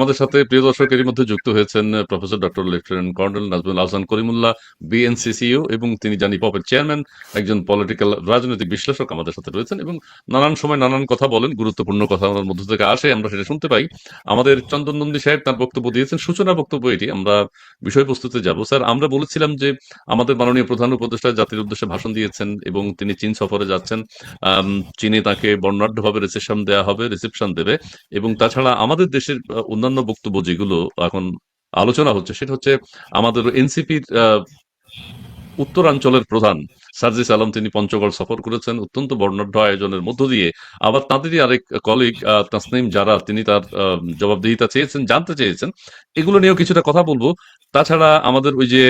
আমাদের সাথে প্রিয় দর্শক এরই মধ্যে যুক্ত হয়েছেন professor doctor lieutenant colonel Nazmul Ahsan Karimullah, BNCCO, এবং তিনি জানি পপের চেয়ারম্যান, একজন পলিটিক্যাল রাজনৈতিক বিশ্লেষক আমাদের সাথে রয়েছেন এবং নানান সময় নানান কথা বলেন, গুরুত্বপূর্ণ কথা ওনার মধ্য থেকে আসে, আমরা সেটা শুনতে পাই। আমাদের চন্দন নন্দী সাহেব তার বক্তব্য দিয়েছেন, সূচনা বক্তব্য এটি। আমরা বিষয়বস্তুতে যাব। স্যার, আমরা বলেছিলাম যে আমাদের মাননীয় প্রধান উপদেষ্টা জাতির উদ্দেশ্যে ভাষণ দিয়েছেন এবং তিনি চীন সফরে যাচ্ছেন। আম, চীনে তাকে বর্ণাঢ্যভাবে রিসেপশন দেবে। এবং তাছাড়া আমাদের দেশের অন্যান্য বক্তব্য যেগুলো এখন আলোচনা হচ্ছে সেটা হচ্ছে আমাদের এনসিপির উত্তরাঞ্চলের প্রধান সার্জিস আলম, তিনি পঞ্চগড় সফর করেছেন অত্যন্ত বর্ণাঢ্য আয়োজনের মধ্য দিয়ে। আবার তাঁদেরই আরেক কলিগ তাসনিম যারা, তিনি তার জবাবদিহিতা চেয়েছেন, জানতে চেয়েছেন। এগুলো নিয়েও কিছুটা কথা বলবো। তাছাড়া আমাদের ওই যে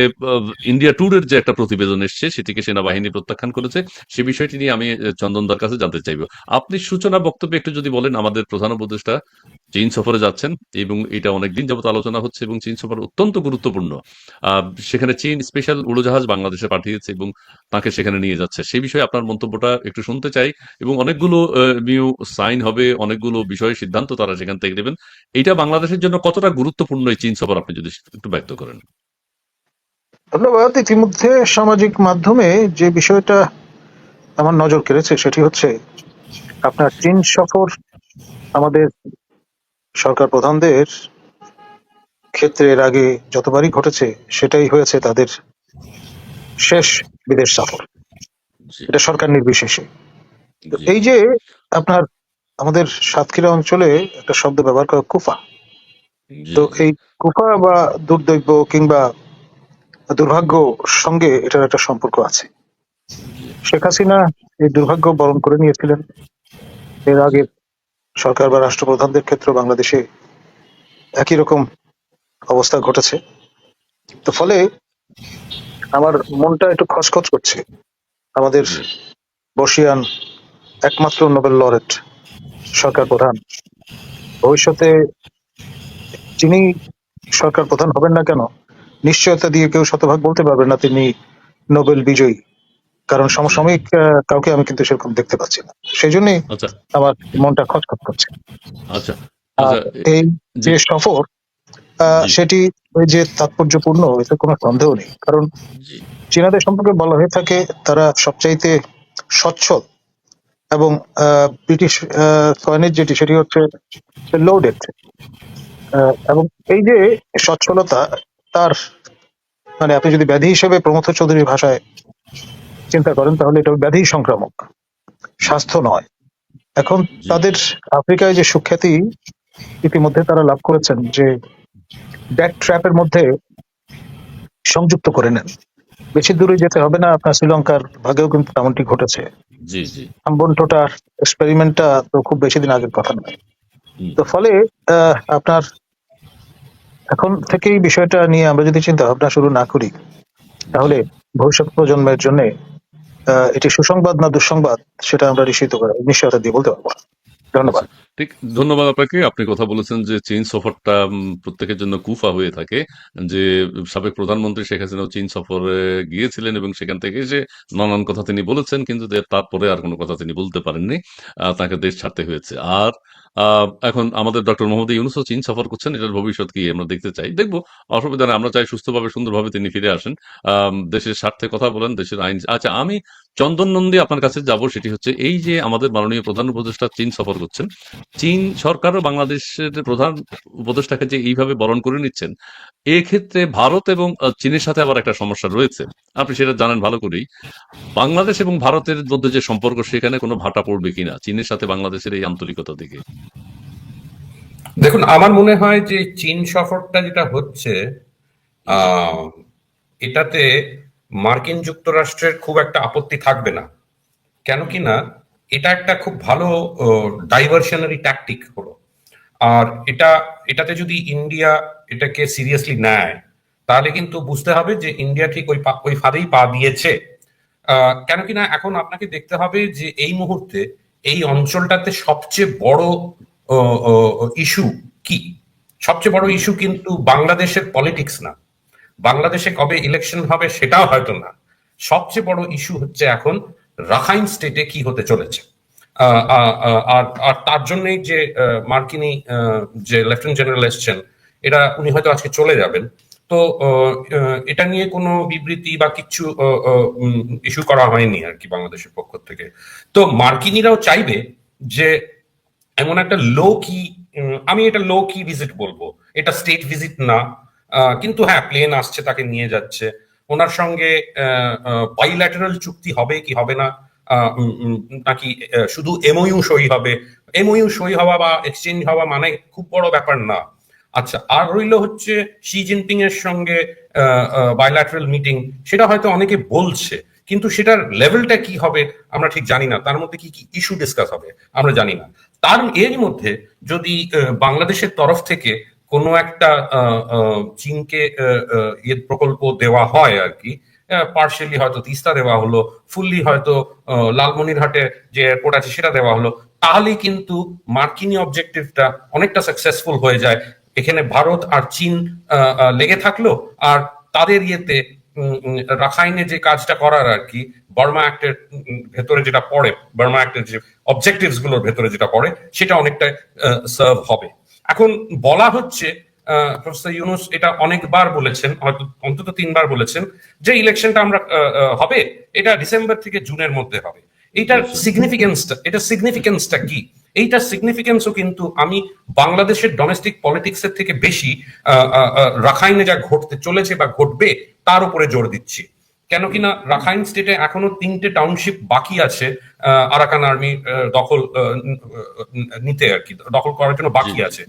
ইন্ডিয়া ট্যুরের যে একটা প্রতিবেদন এসছে, সেটিকে সেনাবাহিনী প্রত্যাখ্যান করেছে, সে বিষয়টি নিয়ে আমি চন্দনদার কাছে জানতে চাইবো। আপনি সূচনা বক্তব্যে একটু যদি বলেন, আমাদের প্রধান উপদেষ্টা চীন সফরে যাচ্ছেন এবং এটা অনেকদিন যাবত আলোচনা হচ্ছে এবং চীন সফর অত্যন্ত গুরুত্বপূর্ণ। সেখানে চীন স্পেশাল উড়োজাহাজ বাংলাদেশে পাঠিয়েছে এবং তাকে সেখানে নিয়ে যাচ্ছে। সেই বিষয়ে আপনার মন্তব্যটা একটু শুনতে চাই। এবং অনেকগুলো নিউ সাইন হবে, অনেকগুলো বিষয়ে সিদ্ধান্ত তারা সেখান থেকে নেবেন। এটা বাংলাদেশের জন্য কতটা গুরুত্বপূর্ণ এই চীন সফর, আপনি যদি একটু ব্যক্ত করেন। ধন্যবাদ। ইতিমধ্যে সামাজিক মাধ্যমে যে বিষয়টা আমার নজর কেড়েছে সেটি হচ্ছে আপনার চীন সফর। আমাদের সরকার প্রধানদের ক্ষেত্রে এর আগে যতবারই ঘটেছে সেটাই হয়েছে তাদের শেষ বিদেশ সফর, জি, এটা সরকার নির্বিশেষে। তো জি, এই যে আপনার আমাদের সাতক্ষীরা অঞ্চলে একটা শব্দ ব্যবহার করা কুফা, জি, তো জি, এই কুফা বা দুর্দৈব কিংবা দুর্ভাগ্য সঙ্গে এটার একটা সম্পর্ক আছে। জি, শেখ হাসিনা এই দুর্ভাগ্য বরণ করে নিয়েছিলেন। এর জি, আগে সরকার বা রাষ্ট্রপ্রধানদের ক্ষেত্রে বাংলাদেশে একই রকম অবস্থা ঘটেছে। তো ফলে আমার মনটা একটু খচখচ করছে। আমাদের জি, বর্ষিয়ান একমাত্র নোবেল লরেট সরকার প্রধান ভবিষ্যতে যিনি সরকার প্রধান হবেন না কেন, নিশ্চয়তা দিয়ে কেউ শতভাগ বলতে পারবেন না তিনি নোবেল বিজয়ী। কারণ জি। সমসাময়িক কাউকে আমি কিন্তু সেরকম দেখতে পাচ্ছি না। সেই জন্যই আচ্ছা, আমার মনটা খচখচ করছে। আচ্ছা, আর আচ্ছা। এই জি, যে সফর, জি, সেটি ওই যে তাৎপর্যপূর্ণ, এতে কোনো সন্দেহ নেই। কারণ জি, চীনাদের সম্পর্কে বলা হয়ে থাকে তারা সবচাইতে সচ্ছল, এবং ব্রিটিশ কয়েনের যেটি সেটি হচ্ছে লোডেড। এবং এই যে সচ্ছলতা, তার মানে আপনি যদি ব্যাধি হিসেবে প্রমথ চৌধুরীর ভাষায় চিন্তা করেন তাহলে এটা ব্যাধি সংক্রামক, স্বাস্থ্য নয়। এখন জি, তাদের আফ্রিকায় যে সুখ্যাতি ইতিমধ্যে তারা লাভ করেছেন, যে ডেথ ট্র্যাপের মধ্যে সংযুক্ত করে নেন। বেশি দূরে যেতে হবে না, আপনার শ্রীলঙ্কার ভাগেও কিন্তু তেমনটি ঘটেছে। জি, জি, আম্বনটোটার এক্সপেরিমেন্টটা তো খুব বেশি দিন আগের কথা নয়। হুম, তো ফলে আপনার এখন থেকেই বিষয়টা নিয়ে আমরা যদি চিন্তা ভাবনা শুরু না করি, জি। তাহলে ভবিষ্যৎ প্রজন্মের জন্য এটি সুসংবাদ না দুঃসংবাদ সেটা আমরা নিশ্চয়তা দিয়ে বলতে পারবো না। আচ্ছা, ধন্যবাদ। ঠিক। ধন্যবাদ আপনাকে। আপনি কথা বলেছেন যে চীন সফরটা প্রত্যেকের জন্য কুফা হয়ে থাকে। যে সাবেক প্রধানমন্ত্রী শেখ হাসিনাও চীন সফরে গিয়েছিলেন এবং সেখান থেকে এসে নানান কথা তিনি বলেছেন, কিন্তু তারপরে আর কোনো কথা তিনি বলতে পারেননি। তাকে দেশ ছাড়তে হয়েছে। আর এখন আমাদের ডক্টর মোহাম্মদ ইউনূসও চীন সফর করছেন। এটার ভবিষ্যৎ কি আমরা দেখতে চাই, দেখবো। অসুবিধা নেই, আমরা চাই সুস্থভাবে সুন্দরভাবে তিনি ফিরে আসেন, দেশের স্বার্থে কথা বলেন, দেশের আইন। আচ্ছা, আমি চন্দন নন্দী আপনার কাছে যাব। সেটি হচ্ছে এই যে আমাদের মাননীয় প্রধান উপদেষ্টা চীন সফর করছেন, চীন সরকারও বাংলাদেশের প্রধান উপদেষ্টাকে যে এইভাবে বরণ করে নিচ্ছেন, এক্ষেত্রে ভারত এবং চীনের সাথে আবার একটা সমস্যা রয়েছে। আপনি সেটা জানেন ভালো করেই। বাংলাদেশ এবং ভারতের মধ্যে যে সম্পর্ক, সেখানে কোনো ভাটা পড়বে কিনা চীনের সাথে বাংলাদেশের এই আন্তরিকতা দিকে। দেখুন, আমার মনে হয় যে চীন সফরটা যেটা হচ্ছে, জি, আহ, এটাতে মার্কিন যুক্তরাষ্ট্রের খুব একটা আপত্তি থাকবে না। কেন কি না, এটা একটা খুব ভালো ডাইভার্সনারি ট্যাকটিক হলো। আর এটাতে যদি ইন্ডিয়া এটাকে সিরিয়াসলি নেয়, তাহলে কিন্তু বুঝতে হবে যে ইন্ডিয়া ঠিক ওই ফাঁদেই পা দিয়েছে। কেন কিনা এখন আপনাকে দেখতে হবে যে এই মুহূর্তে এই অঞ্চলটাতে সবচেয়ে বড় ইস্যু কি। সবচেয়ে বড় জি, ইস্যু কিন্তু বাংলাদেশের পলিটিক্স না, বাংলাদেশে কবে ইলেকশন হবে সেটাও হয়তো না। সবচেয়ে বড় ইস্যু হচ্ছে এখন রাখাইন স্টেটে কি হতে চলেছে। আর আর তার জন্যই যে মার্কিনী যে লেফটেন্যান্ট জেনারেল এসছেন, এটা উনি হয়তো আজকে চলে যাবেন। তো এটা নিয়ে কোনো বিবৃতি বা কিছু ইস্যু করা হয়নি আর কি বাংলাদেশের পক্ষ থেকে। তো মার্কিনীরাও চাইবে যে এমন একটা লো কি, আমি এটা লো কি ভিজিট বলবো, এটা স্টেট ভিজিট না, কিন্তু হ্যাঁ প্লেন আসছে, তাকে নিয়ে যাচ্ছে, ওনার সঙ্গে বাইল্যাটারাল চুক্তি হবে কি হবে না, নাকি শুধু এমওইউ সই হবে। এমওইউ সই হওয়া বা এক্সচেঞ্জ হওয়া মানে খুব বড় ব্যাপার না। আচ্ছা, আর রইল হচ্ছে শি জিনপিং এর সঙ্গে বাইল্যাটারাল মিটিং, সেটা হয়তো অনেকে বলছে, কিন্তু সেটার লেভেলটা কি হবে আমরা ঠিক জানি না, তার মধ্যে কি কি ইস্যু ডিসকাস হবে আমরা জানি না। তার এর মধ্যে যদি বাংলাদেশের তরফ থেকে কোনো একটা চীনকে প্রকল্প দেওয়া হয় আর কি, পার্শিয়ালি হয়তো তিস্তা দেওয়া হলো, ফুললি হয়তো লালমনিরহাটে যে এয়ারপোর্ট আছে সেটা দেওয়া হলো, তাহলেই কিন্তু মার্কিনী অবজেক্টিভটা অনেকটা সাকসেসফুল হয়ে যায়। এখানে ভারত আর চীন লেগে থাকলো, আর তাদের ইয়েতে রাখাইনে যে কাজটা করার আর কি, বার্মা অ্যাক্টের ভেতরে যেটা পড়ে, বার্মা অ্যাক্টের যে অবজেক্টিভস গুলোর ভেতরে যেটা পড়ে, সেটা অনেকটা সার্ভ হবে। এখন বলা হচ্ছে, প্রফেসর ইউনূস এটা অনেকবার বলেছেন, হয়তো অন্তত 3বার বলেছেন, যে ইলেকশনটা আমরা হবে এটা ডিসেম্বর থেকে জুনের মধ্যে হবে। এইটার সিগনিফিকেন্সটা কি? এইটার সিগনিফিকেন্সও কিন্তু আমি বাংলাদেশের ডোমেস্টিক পলিটিক্স এর থেকে বেশি রাখাইনে যা ঘটতে চলেছে বা ঘটবে তার উপরে জোর দিচ্ছি। কেন কিনা রাখাইন স্টেটে এখনো 3টে টাউনশিপ বাকি আছে আরাকান আর্মি দখল নিতে আর কি, দখল করার জন্য বাকি আছে।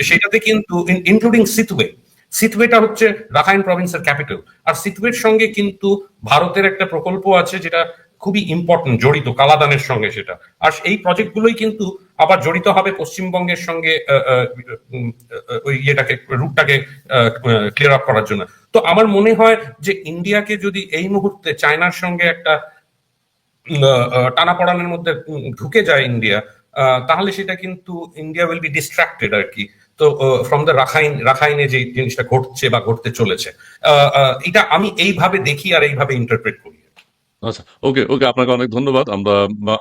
সেটাতে কিন্তু ইনক্লুডিং সিতওয়ে, সিতওয়েটা হচ্ছে রাখাইন প্রভিন্সের ক্যাপিটাল, আর সিতওয়ের সঙ্গে কিন্তু ভারতের একটা প্রকল্প আছে যেটা খুবই ইম্পর্টেন্ট, জড়িত কালাদানের সঙ্গে সেটা। আর এই প্রজেক্টগুলোই কিন্তু আবার জড়িত হবে পশ্চিমবঙ্গের সঙ্গে ওই ইয়েটাকে, রুটটাকে ক্লিয়ার আপ করার জন্য। তো আমার মনে হয় যে ইন্ডিয়াকে যদি এই মুহূর্তে চায়নার সঙ্গে একটা টানাপড়ানের মধ্যে ঢুকে যায় ইন্ডিয়া, তাহলে সেটা কিন্তু ইন্ডিয়া উইল বি ডিস্ট্রাক্টেড আর কি। তো ফ্রম দ্য রাখাইনে যে জিনিসটা ঘটছে বা ঘটতে চলেছে, এটা আমি এইভাবে দেখি আর এইভাবে ইন্টারপ্রেট করি। আচ্ছা, ওকে ওকে, আপনাকে অনেক ধন্যবাদ। আমরা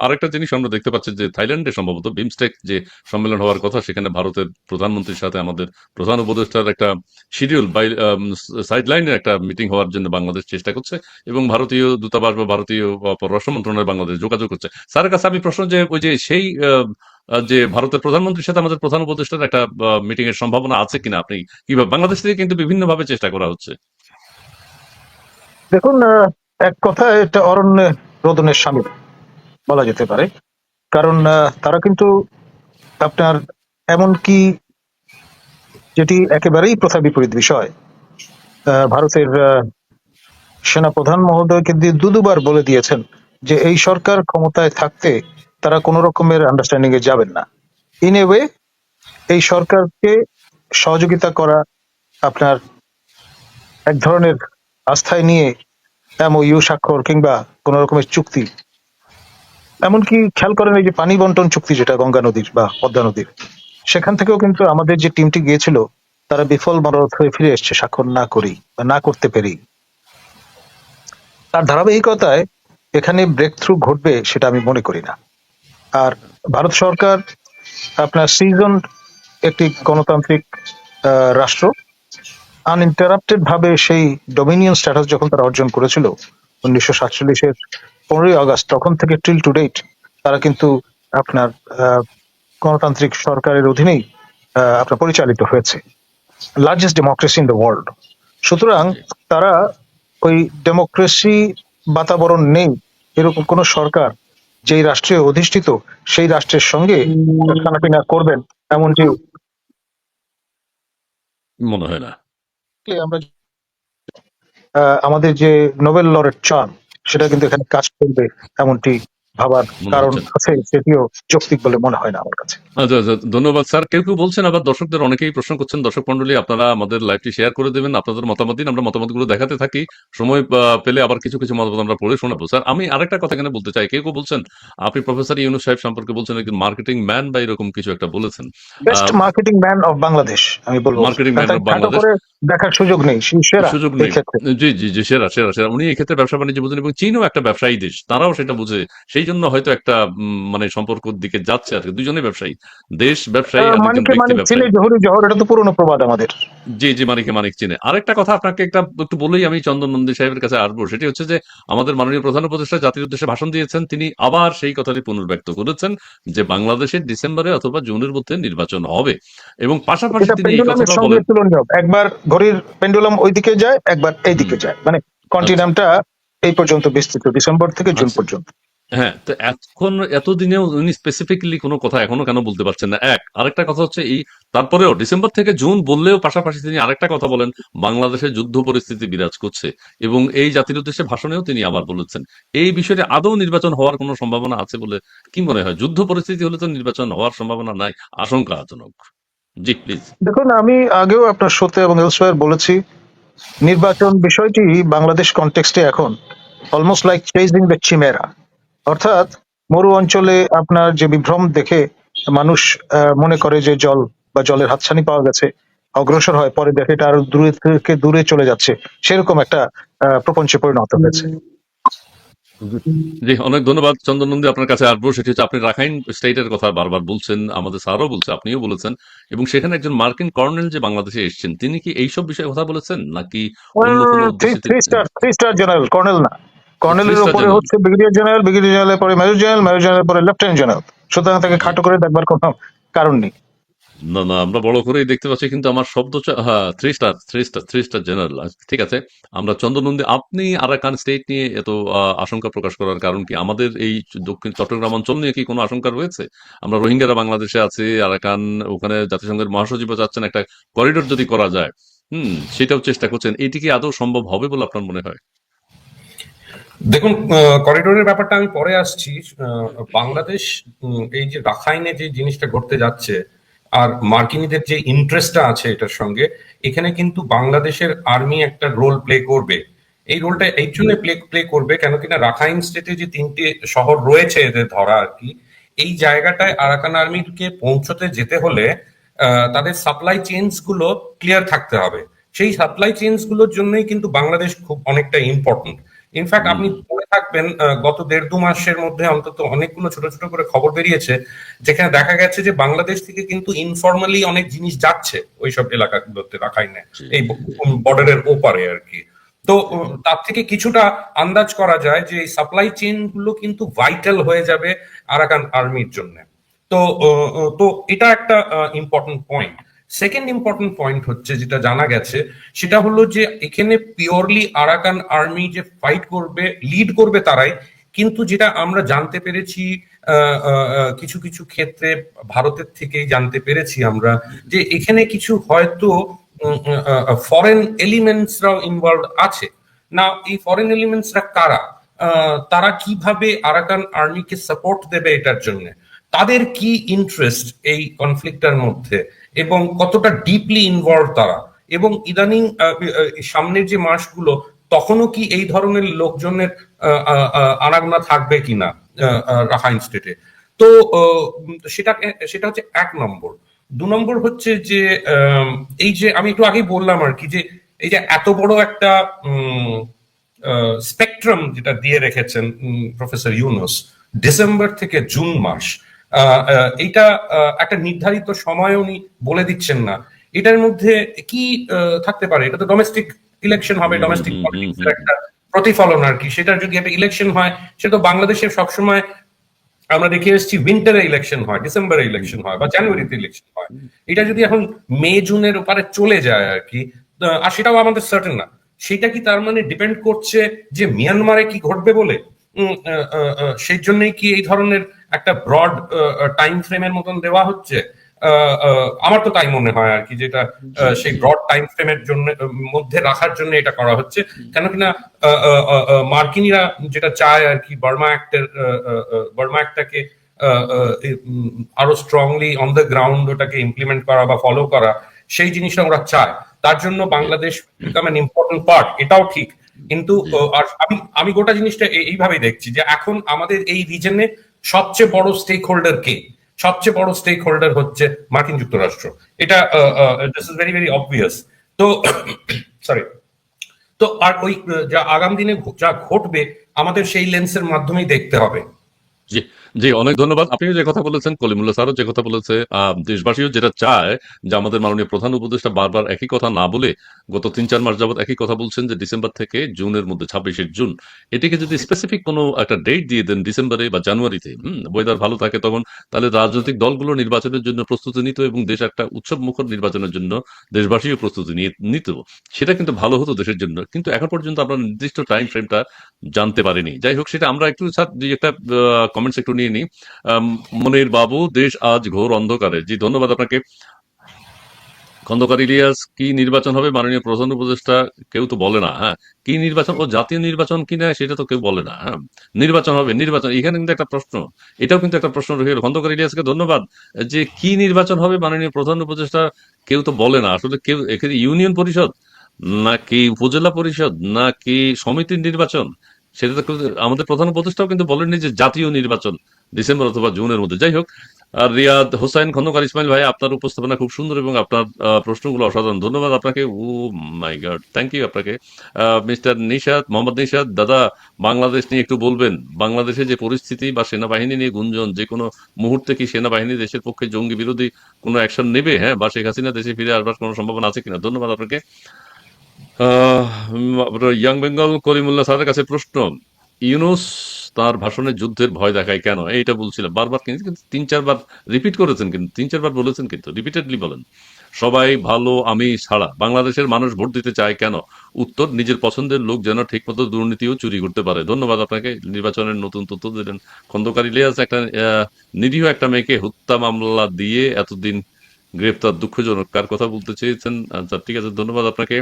আরেকটা জিনিস আমরা দেখতে পাচ্ছি যে থাইল্যান্ডে সম্ভবত বিমস্টেক যে সম্মেলন হওয়ার কথা, সেখানে ভারতের প্রধানমন্ত্রীর সাথে আমাদের প্রধান উপদেষ্টার একটা শিডিউল বাই সাইডলাইনের একটা মিটিং হওয়ার জন্য বাংলাদেশ চেষ্টা করছে, এবং ভারতীয় দূতাবাস বা ভারতীয় পররাষ্ট্র মন্ত্রণালয় বাংলাদেশ যোগাযোগ করছে। স্যারের কাছে আমি প্রশ্ন, যে ওই যে সেই যে ভারতের প্রধানমন্ত্রীর সাথে আমাদের প্রধান উপদেষ্টার একটা মিটিং এর সম্ভাবনা আছে কিনা, আপনি কিভাবে, বাংলাদেশ থেকে কিন্তু বিভিন্ন ভাবে চেষ্টা করা হচ্ছে। দেখুন, এক কথায় এটা অরণ্যে রোদনের সামিল বলা যেতে পারে। কারণ তারা কিন্তু আপনার এমনকি, যেটি একেবারেই প্রথা বিপরীত বিষয়, ভারতের সেনা প্রধান মহোদয়কে দিয়ে দুবার বলে দিয়েছেন যে এই সরকার ক্ষমতায় থাকতে তারা কোনো রকমের আন্ডারস্ট্যান্ডিং এ যাবেন না। ইন এ ওয়ে এই সরকারকে সহযোগিতা করা, আপনার এক ধরনের আস্থায় নিয়ে এমওইউ স্বাক্ষর কিংবা কোন রকমের চুক্তি, এমনকি খেয়াল করেন এই যে পানি বন্টন চুক্তি যেটা গঙ্গা নদীর বা পদ্মা নদীর, সেখান থেকেও কিন্তু আমাদের যে টিমটি গিয়েছিল তারা বিফল মনোরথ হয়ে ফিরে এসছে স্বাক্ষর না করেই বা না করতে পেরেই। তার ধারাবাহিকতায় এখানে ব্রেক থ্রু ঘটবে সেটা আমি মনে করি না। আর ভারত সরকার আপনার সিজন একটি গণতান্ত্রিক রাষ্ট্র, আনইন্টারাপ্টেড ভাবে সেই ডোমিনিয়ন স্ট্যাটাস যখন তারা অর্জন করেছিল 1947-এর 15ই আগস্ট, তখন থেকে টিল টু ডেট তারা কিন্তু আপনার গণতান্ত্রিক সরকারের অধীনেই আপনার পরিচালিত হয়েছে, largest democracy in the world. সুতরাং তারা ওই ডেমোক্রেসি বাতাবরণ নেই এরকম কোন সরকার যেই রাষ্ট্রে অধিষ্ঠিত সেই রাষ্ট্রের সঙ্গে খানাপিনা করবেন এমনটি মনে হয় না। আমরা আমাদের যে নোবেল লরেট চান সেটা কিন্তু এখানে কাজ করবে এমনটি ভাবার মনে কারণ হচ্ছে না। আছে, সেটিও যৌক্তিক বলে মনে হয় না আমার কাছে। আচ্ছা আচ্ছা, ধন্যবাদ স্যার। কেউ কেউ বলছেন, আবার দর্শকদের অনেকেই প্রশ্ন করছেন, দর্শক মন্ডলী আপনারা আমাদের লাইভটি শেয়ার করে দেবেন, আপনাদের মতামত দিন, আমরা মতামতগুলো দেখাতে থাকি, সময় পেলে আবার কিছু কিছু মতামত আমরা পড়ে শোনাবো। স্যার, আমি আরেকটা কথা এখানে বলতে চাই, কেউ কেউ বলছেন আপনি প্রফেসর ইউনূস সাহেব সম্পর্কে বলছেন একজন মার্কেটিং ম্যান বা এরকম কিছু একটা বলেছেন, best marketing man of Bangladesh আমি বলবো। মার্কেটিং ম্যান অফ খাটো বাংলাদেশ। করে দেখার সুযোগ নেই, সেরা সুযোগ এই নেই। ক্ষেত্রে। জি, জি, জি, সেরা, সেরা, সেরা। উনি এক্ষেত্রে ব্যবসা বাণিজ্য বুঝেন এবং চীনও একটা ব্যবসায়ী দেশ। তারাও সেটা বুঝে। সেই জন্য হয়তো একটা মানে সম্পর্কর দিকে যাচ্ছে আরকি। দুজনেই ব্যবসায়ী। দেশ ব্যবসায়ী, আরেকজন মানিকে ব্যক্তি মানিক চিনে, ব্যবসায়ী। জহুরি জহর, এটা তো পুরনো প্রবাদ আমাদের। জি, জি, মানিকে মানিক চিনে। আরেকটা কথা আপনাকে একটু বলেই আমি চন্দন নন্দী সাহেবের কাছে আসবো। সেটি হচ্ছে যে আমাদের মাননীয় প্রধান উপদেষ্টা জাতির উদ্দেশ্যে ভাষণ দিয়েছেন। তিনি আবার সেই কথাটি পুনর্ব্যক্ত করেছেন যে বাংলাদেশের ডিসেম্বরে অথবা জুনের মধ্যে নির্বাচন হবে। এবং পাশাপাশি এটা তিনি এই পেন্ডুলামের কথাটাও সঙ্গে বলেন। তুলনীয়, একবার ঘড়ির পেন্ডুলাম ওইদিকে যায়, একবার হুম, এইদিকে যায়, মানে আচ্ছা, কন্টিনামটা এই পর্যন্ত বিস্তৃত, ডিসেম্বর থেকে জুন আচ্ছা। পর্যন্ত। হ্যাঁ, তো এখন এতদিনেও উনি স্পেসিফিক্যালি কোনো কথা এখনো কেন বলতে পারছেন না? এক। আরেকটা কথা হচ্ছে তারপরেও ডিসেম্বর থেকে জুন বললেও পাশাপাশি তিনি আরেকটা কথা বলেন, বাংলাদেশে যুদ্ধ পরিস্থিতি বিরাজ করছে। এবং এই জাতির উদ্দেশ্যে ভাষণেও তিনি আবার বলেছেন। এই বিষয়টি আদৌ নির্বাচন হওয়ার কোনো সম্ভাবনা আছে বলে কি মনে হয়? যুদ্ধ পরিস্থিতি হলে তো নির্বাচন হওয়ার সম্ভাবনা নাই, আশঙ্কাজনক। জি, প্লিজ। দেখুন, আমি আগেও আপনার শোতে এবং এলসওয়্যার বলেছি, নির্বাচন বিষয়টি বাংলাদেশ কনটেক্সটে এখন অলমোস্ট লাইক চেজিং দ্য চিমেরা। অর্থাৎ মরু অঞ্চলে আপনার যে বিভ্রম দেখে মানুষ মনে করে যে জল বা জলের হাতছানি পাওয়া গেছে, অগ্রসর হয়, পরে দেখে এটা আরো দূরে থেকে দূরে চলে যাচ্ছে, সেরকম একটা প্রপঞ্চে পরিণত হয়েছে। জি, অনেক ধন্যবাদ চন্দন নন্দী। আপনার কাছে আসবো, সেটি হচ্ছে আপনি রাখাইন স্টেটের কথা বারবার বলছেন, আমাদের স্যারও বলছে, আপনিও বলেছেন, এবং সেখানে একজন মার্কিন কর্নেল যে বাংলাদেশে এসেছেন তিনি কি এইসব বিষয়ে কথা বলেছেন নাকি অন্য কোনো উদ্দেশ্যে three star, three star general, colonel না। থ্রি কর্নেলের স্টার উপরে জেনারেল? হচ্ছে ব্রিগেডিয়ার জেনারেল, ব্রিগেডিয়ার জেনারেলের পরে মেজর জেনারেল, মেজর জেনারেলের পরে লেফটেন্যান্ট জেনারেল। সুতরাং তাকে জি, খাটো করে দেখবার কোনো কারণ নেই। না, না, আমরা বড় করেই দেখতে পাচ্ছি, কিন্তু আমার শব্দ হ্যাঁ, three star, three star general. ঠিক আছে। আমরা চন্দন নন্দী, আপনি আরাকান স্টেট নিয়ে এত আশঙ্কা প্রকাশ করার কারণ কি? আমাদের এই দক্ষিণ চট্টগ্রাম অঞ্চল নিয়ে কি কোনো আশঙ্কা রয়েছে? আমরা রোহিঙ্গারা বাংলাদেশে আছে, আরাকান, ওখানে জাতিসংঘের মহাসচিবও চাচ্ছেন একটা করিডোর যদি করা যায়, সেটাও চেষ্টা করছেন। এটি কি আদৌ সম্ভব হবে বলে আপনার মনে হয়? দেখুন, করিডোরের ব্যাপারটা আমি পরে আসছি। বাংলাদেশ এই যে রাখাইনে যে জিনিসটা ঘটতে যাচ্ছে আর মার্কিনীদের যে ইন্টারেস্টটা আছে এটার সঙ্গে, এখানে কিন্তু বাংলাদেশের আর্মি একটা রোল প্লে করবে। এই রোলটা এই জন্য প্লে করবে কেন কিনা রাখাইন স্টেটে যে তিনটে শহর রয়েছে এদের ধরা আর কি, এই জায়গাটায় আরাকান আর্মিকে পৌঁছতে যেতে হলে তাদের সাপ্লাই চেইনস গুলো ক্লিয়ার থাকতে হবে। সেই সাপ্লাই চেইনস গুলোর জন্যই কিন্তু বাংলাদেশ খুব অনেকটা ইম্পর্টেন্ট। ইনফ্যাক্ট হুম, আপনি পড়ে থাকবেন, গত 1.5-2 মাসের মধ্যে অন্তত অনেকগুলো ছোট ছোট করে খবর বেরিয়েছে যেখানে দেখা গেছে যে বাংলাদেশ থেকে কিন্তু ইনফরমালি অনেক জিনিস যাচ্ছে ওইসব এলাকাগুলোতে, রাখাইনে, জি, এই জি, বর্ডারের ওপারে আর কি। তো তার থেকে কিছুটা আন্দাজ করা যায় যে এই সাপ্লাই চেইন গুলো কিন্তু ভাইটাল হয়ে যাবে আরাকান আর্মির জন্য। তো তো এটা একটা important point. Second important point হচ্ছে যেটা জানা গেছে, সেটা হলো যে এখানে পিওরলি আরাকান আর্মি যে ফাইট করবে, লিড করবে তারাই, কিন্তু যেটা আমরা জানতে পেরেছি কিছু কিছু ক্ষেত্রে ভারতের থেকেই জানতে পেরেছি আমরা, যে এখানে কিছু হয়তো ফরেন এলিমেন্টসরাও ইনভলভ আছে। না, এই ফরেন এলিমেন্টসরা কারা, তারা কিভাবে আরাকান আর্মিকে সাপোর্ট দেবে এটার জন্য, তাদের কি ইন্টারেস্ট এই কনফ্লিক্টের মধ্যে, এবং কতটা ডিপলি ইনভলভ তারা, এবং ইদানিং সামনের যে মাসগুলো তখনও কি এই ধরনের লোকজনের আনাগোনা থাকবে কিনা রাখাইন স্টেটে। তো সেটা সেটা হচ্ছে 1 নম্বর। 2 নম্বর হচ্ছে যে এই যে আমি একটু আগেই বললাম আর কি, যে এই যে এত বড় একটা স্পেকট্রাম যেটা দিয়ে রেখেছেন প্রফেসর ইউনুস, ডিসেম্বর থেকে জুন মাস, এইটা একটা নির্ধারিত সময় উনি বলে দিচ্ছেন না। এটার মধ্যে কি থাকতে পারে? এটা তো ডোমেস্টিক ইলেকশন হবে, হুম, হুম, ডোমেস্টিক হুম, হুম, পলিটিক্সের হুম, হুম। একটা প্রতিফলন আর কি। সেটার যদি একটা ইলেকশন হয়, সেটা তো বাংলাদেশের সবসময় আমরা দেখে এসেছি উইন্টারে ইলেকশন হয়, ডিসেম্বরে ইলেকশন হয়, বা জানুয়ারিতে ইলেকশন হয়। এটা যদি এখন মে জুনের ওপারে চলে যায় আর কি, আর সেটাও আমাদের সার্টেন না, সেটা কি তার মানে ডিপেন্ড করছে যে মিয়ানমারে কি ঘটবে বলে? সেই জন্যই কি এই ধরনের একটা ব্রড টাইম ফ্রেমের মতন দেওয়া হচ্ছে? আমার তো তাই মনে হয় আর কি, যেটা জি, সেই জি। ব্রড টাইম ফ্রেমের জন্য মধ্যে রাখার জন্য এটা করা হচ্ছে। কেন কিনা মার্কিনীরা যেটা চায় আর কি, বার্মা অ্যাক্টটাকে আরো স্ট্রংলি অন দ্য গ্রাউন্ড ওটাকে ইমপ্লিমেন্ট করা বা ফলো করা, সেই জিনিসটা ওরা চায়। তার জন্য জি, Bangladesh become an important part, এটাও ঠিক। কিন্তু জি। আর আমি আমি গোটা জিনিসটা এইভাবেই দেখছি যে এখন আমাদের এই রিজনে সবচেয়ে বড় স্টেক হোল্ডার কে? সবচেয়ে বড় স্টেক হোল্ডার হচ্ছে মার্কিন যুক্তরাষ্ট্র। এটা this is very very obvious. তো সরি, তো আর ওই যা আগামী দিনে যা ঘটবে আমাদের সেই লেন্সের মাধ্যমেই দেখতে হবে। জি, জি, অনেক ধন্যবাদ। আপনিও যে কথা বলেছেন, কলিমুল্লাহ স্যারও যে কথা বলেছে, দেশবাসীও যেটা চায় যে আমাদের মাননীয় প্রধান উপদেষ্টা বারবার একই কথা না বলে গত ৩-৪ মাস যাবৎ একই কথা বলছেন যে ডিসেম্বর থেকে জুনের মধ্যে ২৬শে জুন এটিকে যদি স্পেসিফিক কোনো একটা ডেট দিয়ে দেন ডিসেম্বরে বা জানুয়ারিতে, ওয়েদার ভালো থাকে তখন, তাহলে রাজনৈতিক দলগুলো নির্বাচনের জন্য প্রস্তুতি নিত এবং দেশ একটা উৎসব মুখর নির্বাচনের জন্য দেশবাসীও প্রস্তুতি নিত। সেটা কিন্তু ভালো হতো দেশের জন্য। কিন্তু এখন পর্যন্ত আমরা নির্দিষ্ট টাইম ফ্রেমটা জানতে পারিনি। যাই হোক, সেটা আমরা একটু স্যার দুই একটা কমেন্টস একটু নিয়ে নিই। মনির বাবু, দেশ আজ ঘোর অন্ধকারে। জি, ধন্যবাদ আপনাকে। খন্দকার ইলিয়াস, কি নির্বাচন হবে মাননীয় প্রধান উপদেষ্টা কেউ তো বলে না। হ্যাঁ, কি নির্বাচন, ও জাতীয় নির্বাচন কিনা সেটা তো কেউ বলে না। হ্যাঁ, নির্বাচন হবে, নির্বাচন, এখানে কিন্তু একটা প্রশ্ন, এটাও কিন্তু একটা প্রশ্ন রয়ে গেল। খন্দকার ইলিয়াসকে ধন্যবাদ। যে কি নির্বাচন হবে মাননীয় প্রধান উপদেষ্টা কেউ তো বলে না। আসলে কেউ এখানে ইউনিয়ন পরিষদ নাকি উপজেলা পরিষদ নাকি সমিতির নির্বাচন, সেটা তো আমাদের প্রধান উপদেষ্টাও কিন্তু বলেননি যে জাতীয় নির্বাচন ডিসেম্বর অথবা জুনের মধ্যে। যাই হোক, আর রিয়াদ হোসাইন খন্দকার, ইসমাইল ভাই, আপনার উপস্থাপনা খুব সুন্দর এবং আপনার প্রশ্নগুলো অসাধারণ। ধন্যবাদ আপনাকে। ও মাই গড, থ্যাংক ইউ আপনাকে। মিস্টার নিশাদ, মোহাম্মদ নিশাদ, দাদা বাংলাদেশ নিয়ে একটু বলবেন। বাংলাদেশে যে পরিস্থিতি বা সেনাবাহিনী নিয়ে গুঞ্জন, যে কোনো মুহূর্তে কি সেনাবাহিনী দেশের পক্ষে জঙ্গি বিরোধী কোনো অ্যাকশন নেবে, হ্যাঁ, বা শেখ হাসিনা দেশে ফিরে আসবার কোনো সম্ভাবনা আছে কিনা? ধন্যবাদ আপনাকে। ইয়াং বেঙ্গল করিমুল্লাহ স্যারের কাছে প্রশ্ন, ইউনুস তার ভাষণে যুদ্ধের ভয় দেখায় কেন? এইটা বলছিলাম বারবার, কিন্তু কিন্তু ৩-৪ বার রিপিট করেছেন, কিন্তু ৩-৪ বার বলেছেন, কিন্তু রিপিটেডলি বলেন সবাই ভালো আমি ছাড়া বাংলাদেশের মানুষ ভোট দিতে চায় কেন? উত্তর, নিজের পছন্দের লোক যেন ঠিকমতো দুর্নীতি ও চুরি করতে পারে। ধন্যবাদ আপনাকে, নির্বাচনের নতুন তথ্য দিলেন। খন্দকার ইলিয়াস, একটা নিরীহ একটা মেয়েকে হত্যা মামলা দিয়ে এতদিন গ্রেফতার দুঃখজনক, কার কথা বলতে চেয়েছেন? আচ্ছা, ঠিক আছে, ধন্যবাদ আপনাকে।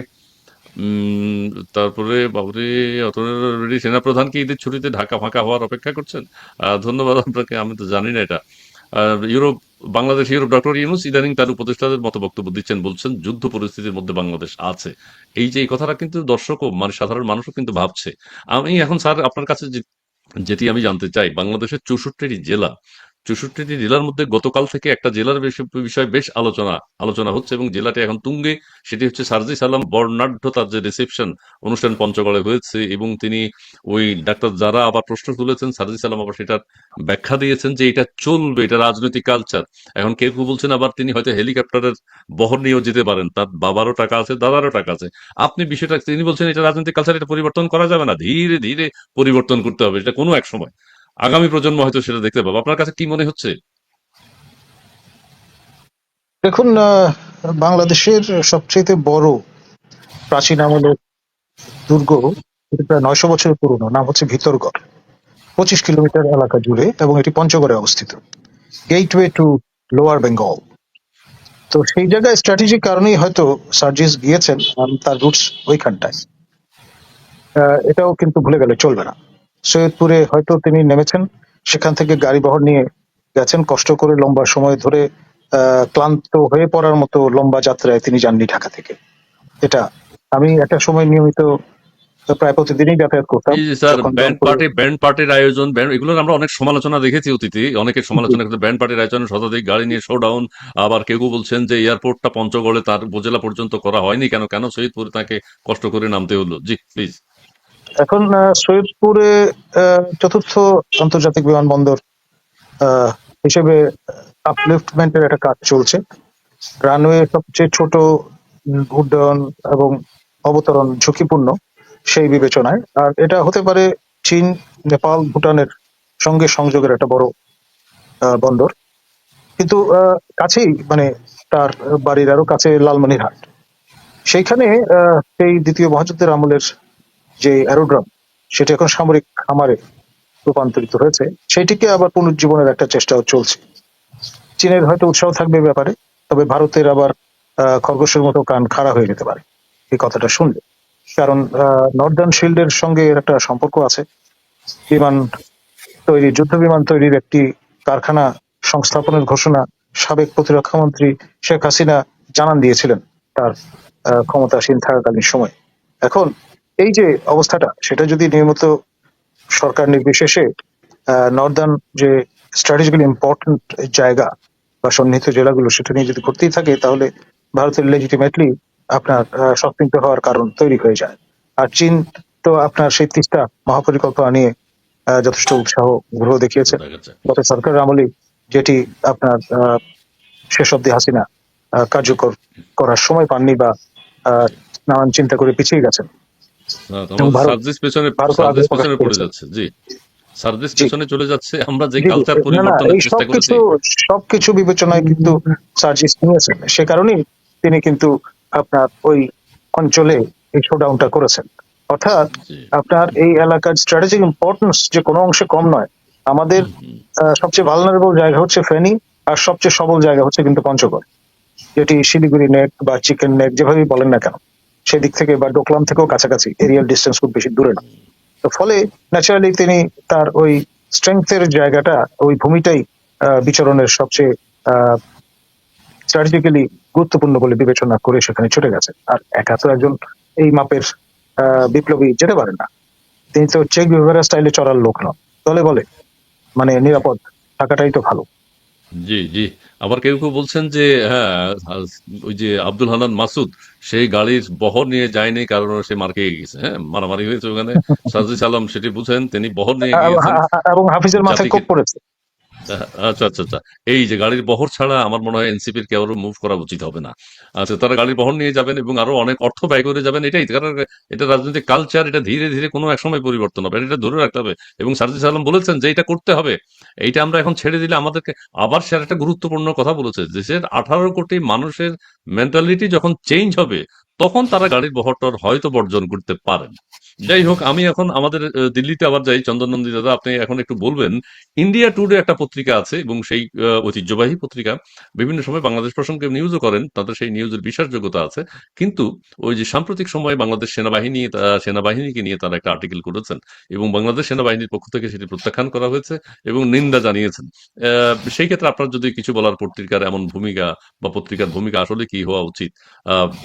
উম, তারপরে বাবুরে, অলরেডি সেনাপ্রধান কি ঈদের ছুটিতে ঢাকা ফাঁকা হওয়ার অপেক্ষা করছেন? ধন্যবাদ আপনাকে, আমি তো জানি না এটা। Europe, Bangladesh Europe, doctor Yunus ইদানিং তার উপদেষ্টাদের মতো বক্তব্য দিচ্ছেন, বলছেন যুদ্ধ পরিস্থিতির মধ্যে বাংলাদেশ আছে। এই যে এই কথাটা কিন্তু দর্শকও মানে সাধারণ মানুষও কিন্তু ভাবছে। আমি এখন স্যার আপনার কাছে যেটি আমি জানতে চাই, বাংলাদেশের ৬৪টি জেলা, ৬৪টি জেলার মধ্যে গতকাল থেকে একটা জেলার বিষয়ে বেশ আলোচনা হচ্ছে এবং জেলাটি এখন তুঙ্গে। সেটি হচ্ছে সার্জিস আলম বর্ণাঢ্য তার যে রিসেপশন অনুষ্ঠান পঞ্চগড়ে হয়েছে এবং তিনি ওই ডাক্তার যারা আবার প্রশ্ন তুলেছেন, সার্জিস আলম আবার সেটার ব্যাখ্যা দিয়েছেন যে এটা চলবে, এটা রাজনৈতিক কালচার। এখন কেউ কেউ বলছেন আবার তিনি হয়তো হেলিকপ্টারের বহর নিয়েও যেতে পারেন, তার বাবারও টাকা আছে, দাদারও টাকা আছে। আপনি বিষয়টা, তিনি বলছেন এটা রাজনৈতিক কালচার, এটা পরিবর্তন করা যাবে না, ধীরে ধীরে পরিবর্তন করতে হবে, এটা কোনো এক সময় আগামী প্রজন্ম হয়তো সেটা দেখতে পাবো। আপনার কাছে কি মনে হচ্ছে? দেখুন, বাংলাদেশের সবচেয়ে বড় প্রাচীন আমলের দুর্গ, এটি প্রায় ৯০০ বছরের পুরনো, নাম হচ্ছে ভিতরগড়। ২৫ কিলোমিটার এলাকা জুড়ে, এবং এটি পঞ্চগড়ে অবস্থিত, গেটওয়ে টু লোয়ার বেঙ্গল। তো সেই জায়গায় স্ট্র্যাটেজিক কারণেই হয়তো সার্জিস গিয়েছেন, কারণ তার রুটস ওইখানটায়। এটাও কিন্তু ভুলে গেলে চলবে না। সৈয়দপুরে হয়তো তিনি নেমেছেন, সেখান থেকে গাড়ি বহর নিয়ে গেছেন, কষ্ট করে লম্বা সময় ধরে ক্লান্ত হয়ে পড়ার মতো লম্বা যাত্রায় তিনি যাননি ঢাকা থেকে। এটা আমি একটা সময় নিয়মিত প্রায় প্রতিদিনই যাতায়াত করতাম, এই যে স্যার, যখন ব্যান্ড পার্টির আয়োজন, এগুলোর আমরা অনেক সমালোচনা দেখেছি অতীতে, অনেকের সমালোচনা করতে, ব্যান্ড পার্টির আয়োজন, শতাধিক গাড়ি নিয়ে শোডাউন। আবার কেউ কেউ বলছেন যে এয়ারপোর্টটা পঞ্চগড়ে তার উপজেলা পর্যন্ত করা হয়নি কেন, কেন সৈয়দপুরে তাকে কষ্ট করে নামতে হলো? জি, প্লিজ। এখন সৈয়দপুরে চতুর্থ আন্তর্জাতিক বিমানবন্দর হিসেবে আপলিফটমেন্টের একটা কাজ চলছে। রানওয়ে সবচেয়ে ছোট, উড্ডয়ন এবং অবতরণ ঝুঁকিপূর্ণ সেই বিবেচনায়। আর এটা হতে পারে চীন, নেপাল, ভুটানের সঙ্গে সংযোগের একটা বড় বন্দর। কিন্তু কাছেই, মানে তার বাড়ির আরো কাছে লালমনিরহাট, সেইখানে সেই দ্বিতীয় মহাযুদ্ধের আমলের যে অ্যারোড্রাম, সেটা এখন সামরিক খামারে রূপান্তরিত হয়েছে, সেইটিকে আবার পুনর্জীবনের একটা চেষ্টাও চলছে। চীনের হয়তো উৎসাহ থাকবে ব্যাপারে, তবে ভারতের আবার খরগোশের মতো কান খাড়া হয়ে যেতে পারে এই কথাটা শুনলে। কারণ নর্দার্ন শিল্ডের সঙ্গে এর একটা সম্পর্ক আছে। বিমান তৈরি, যুদ্ধ বিমান তৈরির একটি কারখানা সংস্থাপনের ঘোষণা সাবেক প্রতিরক্ষা মন্ত্রী শেখ হাসিনা জানান দিয়েছিলেন তার ক্ষমতাসীন থাকাকালীন সময়। এখন এই যে অবস্থাটা, সেটা যদি নিয়মিত সরকার নির্বিশেষে নর্দার্ন যে স্ট্র্যাটেজিক্যালি ইম্পর্টেন্ট জায়গা বা সন্নিহিত জেলাগুলো, সেটা নিয়ে যদি করতেই থাকে, তাহলে ভারতের লেজিটিমেটলি আপনার সস্মিত হওয়ার কারণ তৈরি হয়ে যায়। আর চীন তো আপনার সেই 30টা মহাপরিকল্পনা নিয়ে যথেষ্ট উৎসাহ গ্রহ দেখিয়েছে। দেখা যাক। গত সরকারের আমলে যেটি আপনার শেষ অব্দি হাসিনা কার্যকর করার সময় পাননি বা নানান চিন্তা করে পিছিয়ে গেছেন। এবং আমাদের ভারত সার্জিস আগ্রহ প্রকাশ পেছনে পড়ে করেছে। যাচ্ছে। জি, সার্জিস জি পেছনে চলে যাচ্ছে। আমরা যে জি জি কালচার না না, পরিবর্তনের এই চেষ্টা করেছি। সবকিছু বিবেচনায় কিন্তু সার্জিস নিয়েছেন, সে কারণেই তিনি কিন্তু আপনার ওই অঞ্চলে এই শোডাউনটা করেছেন। অর্থাৎ জি, আপনার এই এলাকার স্ট্র্যাটেজিক ইম্পর্টেন্স যে কোনো অংশে কম নয়। আমাদের সবচেয়ে ভালনারেবল জায়গা হচ্ছে ফেনী, আর সবচেয়ে সবল জায়গা হচ্ছে কিন্তু পঞ্চগড়, যেটি শিলিগুড়ি নেক বা চিকেন নেক যেভাবেই বলেন না কেন, সেদিক থেকে বা ডোকলাম থেকেও কাছাকাছি, এরিয়াল ডিস্টেন্স খুব বেশি দূরে না। তো ফলে ন্যাচারালি তিনি তার ওই স্ট্রেংথের জায়গাটা, ওই ভূমিটাই বিচরণের সবচেয়ে স্ট্র্যাটেজিক্যালি গুরুত্বপূর্ণ বলে বিবেচনা করে সেখানে ছুটে গেছে। আর একা তো একজন এই মাপের বিপ্লবী যেতে পারেন না। তিনি তো চেক গুয়েভারা স্টাইলে চলার লোক নন। দলে বলে মানে নিরাপদ থাকাটাই তো ভালো। জি, জি। আবার কেউ বলছেন যে হ্যাঁ, ওই যে আব্দুল হান্নান মাসুদ সেই গাড়ির বহর নিয়ে যায়নি কারণ সে মার খেয়ে গেছে। হ্যাঁ? মারামারি হয়েছে ওখানে। সার্জিস আলম সেটি বুঝেন, তিনি বহর নিয়ে গিয়েছেন এবং হাফিজের মাথায় জাতিকে। কোপ পড়েছে। আচ্ছা, আচ্ছা, আচ্ছা। এই যে গাড়ির বহর ছাড়া আমার মনে হয় এনসিপির কারো মুভ করা উচিত হবে না। আচ্ছা, তারা গাড়ির বহর নিয়ে যাবেন এবং আরো অনেক অর্থ ব্যয় করে যাবেন, এটাই। কারণ এটা রাজনৈতিক কালচার, এটা ধীরে ধীরে কোনো এক সময় পরিবর্তন হবে, এটা ধরে রাখতে হবে। এবং সার্জিস আলম বলেছেন যে এটা করতে হবে, এইটা আমরা এখন ছেড়ে দিলে আমাদেরকে। আবার সে একটা গুরুত্বপূর্ণ কথা বলেছে, দেশের 18 কোটি মানুষের মেন্টালিটি যখন চেঞ্জ হবে, তখন তারা গাড়ির বহরটার হয়তো বর্জন করতে পারেন। যাই হোক, আমি এখন আমাদের দিল্লিতে আবার যাই। চন্দন নন্দী দাদা, আপনি এখন একটু বলবেন, ইন্ডিয়া টুডে একটা পত্রিকা আছে এবং সেই ঐতিহ্যবাহী পত্রিকা বিভিন্ন সময় বাংলাদেশ প্রসঙ্গে নিউজও করেন, তাদের সেই নিউজের বিশ্বাসযোগ্যতা আছে। কিন্তু ওই যে সাম্প্রতিক সময়ে বাংলাদেশ সেনাবাহিনীকে নিয়ে তারা একটা আর্টিকেল করেছেন এবং বাংলাদেশ সেনাবাহিনীর পক্ষ থেকে সেটি প্রত্যাখ্যান করা হয়েছে এবং নিন্দা জানিয়েছেন। সেই ক্ষেত্রে আপনার যদি কিছু বলার, পত্রিকার এমন ভূমিকা বা পত্রিকার ভূমিকা আসলে কি হওয়া উচিত,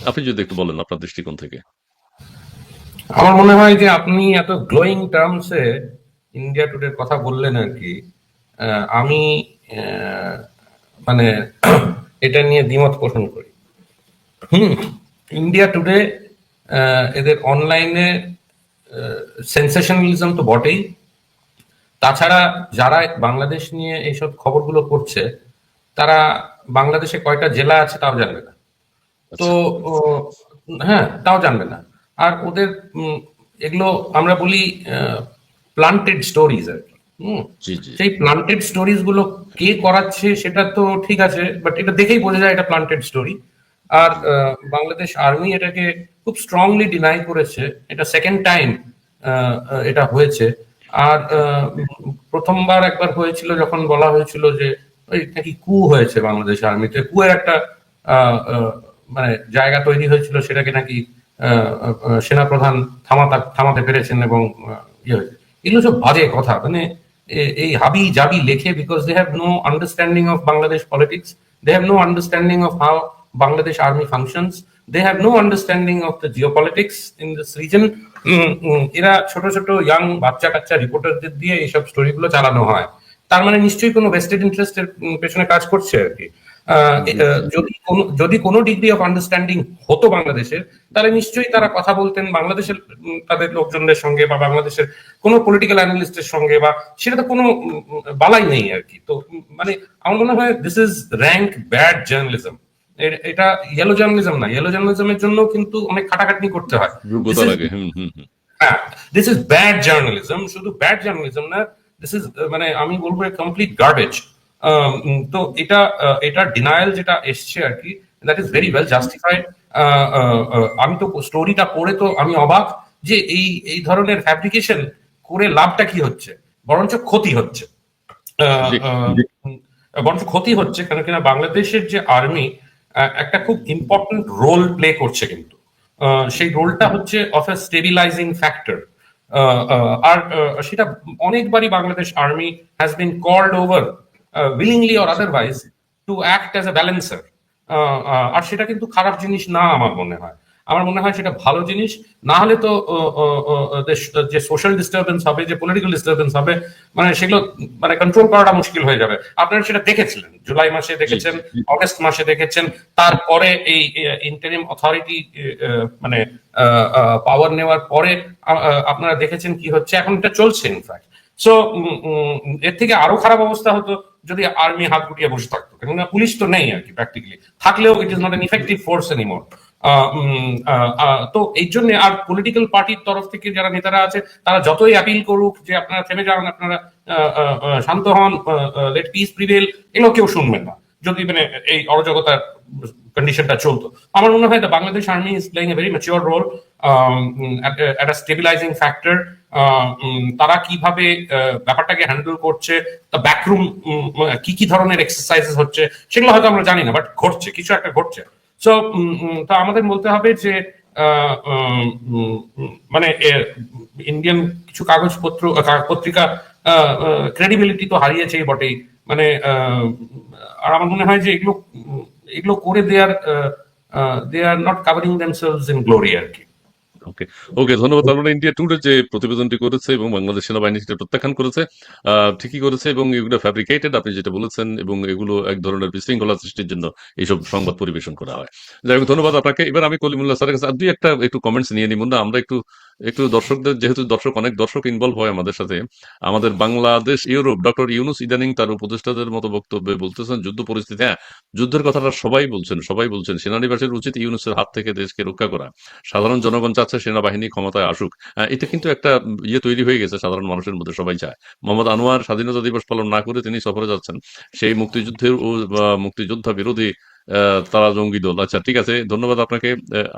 আপনি যদি একটু বলেন আপনার দৃষ্টিকোণ থেকে। আমার মনে হয় যে আপনি এত গ্লোয়িং টার্মসে ইন্ডিয়া টুডের কথা বললেন আর কি। আমি আহ, মানে এটা নিয়ে দ্বিমত পোষণ করি। ইন্ডিয়া টুডে এদের অনলাইনে সেন্সেশনালিজম তো বটেই, তাছাড়া যারা বাংলাদেশ নিয়ে এইসব খবরগুলো করছে তারা বাংলাদেশে কয়টা জেলা আছে তাও জানবে না। তো আচ্ছা। ও, হ্যাঁ, তাও জানবে না। আর ওদের এগুলো আমরা বলি প্লান্টেড স্টোরিজ আর কি। জি, জি। সেই প্লান্টেড স্টোরিজ গুলো কে করাচ্ছে সেটা তো ঠিক আছে, বাট এটা দেখেই বোঝা যায় এটা প্লান্টেড স্টোরি। আর বাংলাদেশ আর্মি এটাকে খুব স্ট্রংলি ডিনাই করেছে। এটা সেকেন্ড টাইম এটা হয়েছে। আর প্রথমবার একবার হয়েছিল যখন বলা হয়েছিল যে ওই নাকি কু হয়েছে বাংলাদেশ আর্মিতে, কুয়ের একটা মানে জায়গা তৈরি হয়েছিল, সেটাকে নাকি সেনাপ্রধান থামাতে পেরেছেন এবং ইয়ে হয়েছে। এগুলো সব বাজে কথা, মানে এই হাবি জাবি লেখে, because they have no understanding of Bangladesh politics, they have no understanding of how Bangladesh army functions, they have no understanding of the geopolitics in this region. এরা ছোট ছোট ইয়াং বাচ্চা কাচ্চা রিপোর্টারদের দিয়ে এইসব স্টোরিগুলো চালানো হয়। তার মানে নিশ্চয়ই কোনো ভেস্টেড ইন্টারেস্টের পেছনে কাজ করছে আর কি। যদি কোনো ডিগ্রি অফ আন্ডারস্ট্যান্ডিং হতো বাংলাদেশের, তাহলে নিশ্চয়ই তারা কথা বলতেন বাংলাদেশের তাদের লোকজনদের সঙ্গে বা বাংলাদেশের কোনো পলিটিক্যাল অ্যানালিস্টের সঙ্গে, বা সেটা তো কোনো বালাই নেই আর কি। তো মানে আমার মনে হয় this is rank bad journalism. এটা ইয়েলো জার্নালিজম না, ইয়েলো জার্নালিজমের জন্য কিন্তু অনেক খাটাখাটনি করতে হয়। যোগ্যতা লাগে। হুম, হুম, হুম। হ্যাঁ, দিস ইজ ব্যাড জার্নালিজম। শুধু ব্যাড জার্নালিজম না, দিস ইজ মানে আমি বলবো কমপ্লিট গার্বেজ। তো এটা ডিনায়াল যেটা এসছে আর কি, that is very well justified. আমি তো স্টোরিটা পড়ে তো আমি অবাক যে এই এই ধরনের ফ্যাব্রিকেশন করে লাভটা কি হচ্ছে, বরঞ্চ ক্ষতি হচ্ছে। আহ, জি, আহ, বরঞ্চ ক্ষতি হচ্ছে কেন কিনা বাংলাদেশের যে আর্মি একটা খুব ইম্পর্টেন্ট রোল প্লে করছে, কিন্তু সেই রোলটা হচ্ছে অফ এ স্টেবিলাইজিং ফ্যাক্টর। আর সেটা অনেকবারই Bangladesh army has been called over willingly or otherwise to act as a balancer. আর সেটা কিন্তু খারাপ জিনিস না আমার মনে হয়। আমার মনে হয় সেটা ভালো জিনিস। না হলে তো যে সোশ্যাল ডিস্টারবেন্স হবে, যে পলিটিক্যাল ডিস্টারবেন্স হবে, মানে সেগুলো মানে কন্ট্রোল করাটা মুশকিল হয়ে যাবে। আপনারা সেটা দেখেছিলেন, জুলাই মাসে জি দেখেছেন, জি অগস্ট মাসে দেখেছেন। তারপরে এই ইন্টারিম অথরিটি মানে পাওয়ার নেওয়ার পরে আপনারা দেখেছেন কি হচ্ছে, এখন এটা চলছে ইনফ্যাক্ট। সো এর থেকে আরো খারাপ অবস্থা হতো যদি আর্মি হাত গুটিয়ে বসে থাকতো, কেননা পুলিশ তো নেই আর কি প্র্যাকটিক্যালি, থাকলেও it is not an effective force anymore. তো এই জন্য আর পলিটিক্যাল পার্টির তরফ থেকে যারা নেতারা আছে তারা যতই অ্যাপিল করুক যে আপনারা থেমে যান, আপনারা শান্ত হন, লেট পিস প্রিভেল, এগুলো কেউ শুনবেন না যদি মানে এই অরাজকতার কন্ডিশনটা চলতো। আমার মনে হয় Bangladesh army is playing a very mature role at a stabilising factor. তারা কিভাবে ব্যাপারটাকে হ্যান্ডেল করছে, তা ব্যাকরুম কি কি ধরনের এক্সারসাইজেস হচ্ছে সেগুলো হয়তো আমরা জানি না, বাট ঘটছে, কিছু একটা ঘটছে। সো তো আমাদের বলতে হবে যে মানে ইন্ডিয়ান কিছু কাগজপত্র পত্রিকা ক্রেডিবিলিটি তো হারিয়েছেই বটেই, মানে আর আমার মনে হয় যে এগুলো এগুলো করে they are not covering themselves in glory আর কি। ওকে ওকে ধন্যবাদ। তার মানে ইন্ডিয়া টুডে যে প্রতিবেদনটি করেছে এবং বাংলাদেশ সেনাবাহিনী সেটা প্রত্যাখ্যান করেছে, ঠিকই করেছে, এবং এগুলো ফ্যাব্রিকেটেড আপনি যেটা বলেছেন, এবং এগুলো এক ধরনের বিশৃঙ্খলা সৃষ্টির জন্য এইসব সংবাদ পরিবেশন করা হয়। যাই হোক, ধন্যবাদ আপনাকে। এবার আমি কলিমুল্লাহ স্যারের কাছে আর দুই একটা একটু কমেন্টস নিয়ে নিব না আমরা, একটু একটু দর্শকদের, যেহেতু অনেক দর্শক ইনভলভ হয় আমাদের সাথে। আমাদের বাংলাদেশ ইউরোপ ডক্টর ইউনুস ইদানিং তার উপদেষ্টাদের মতো বক্তব্যে বলতেছেন যুদ্ধ পরিস্থিতি, হ্যাঁ যুদ্ধের কথাটা সবাই বলছেন, সেনানিবাসের উচিত ইউনুসের হাত থেকে দেশকে রক্ষা করা। সাধারণ জনগণ চাচ্ছে সেনাবাহিনী ক্ষমতায় আসুক। এটা কিন্তু একটা ইয়ে তৈরি হয়ে গেছে সাধারণ মানুষের মধ্যে, সবাই চায়। মোহাম্মদ আনোয়ার স্বাধীনতা দিবস পালন না করে তিনি সফরে যাচ্ছেন, সেই মুক্তিযুদ্ধের ও মুক্তিযোদ্ধা বিরোধী তারা জঙ্গি দল। আচ্ছা ঠিক আছে, ধন্যবাদ আপনাকে।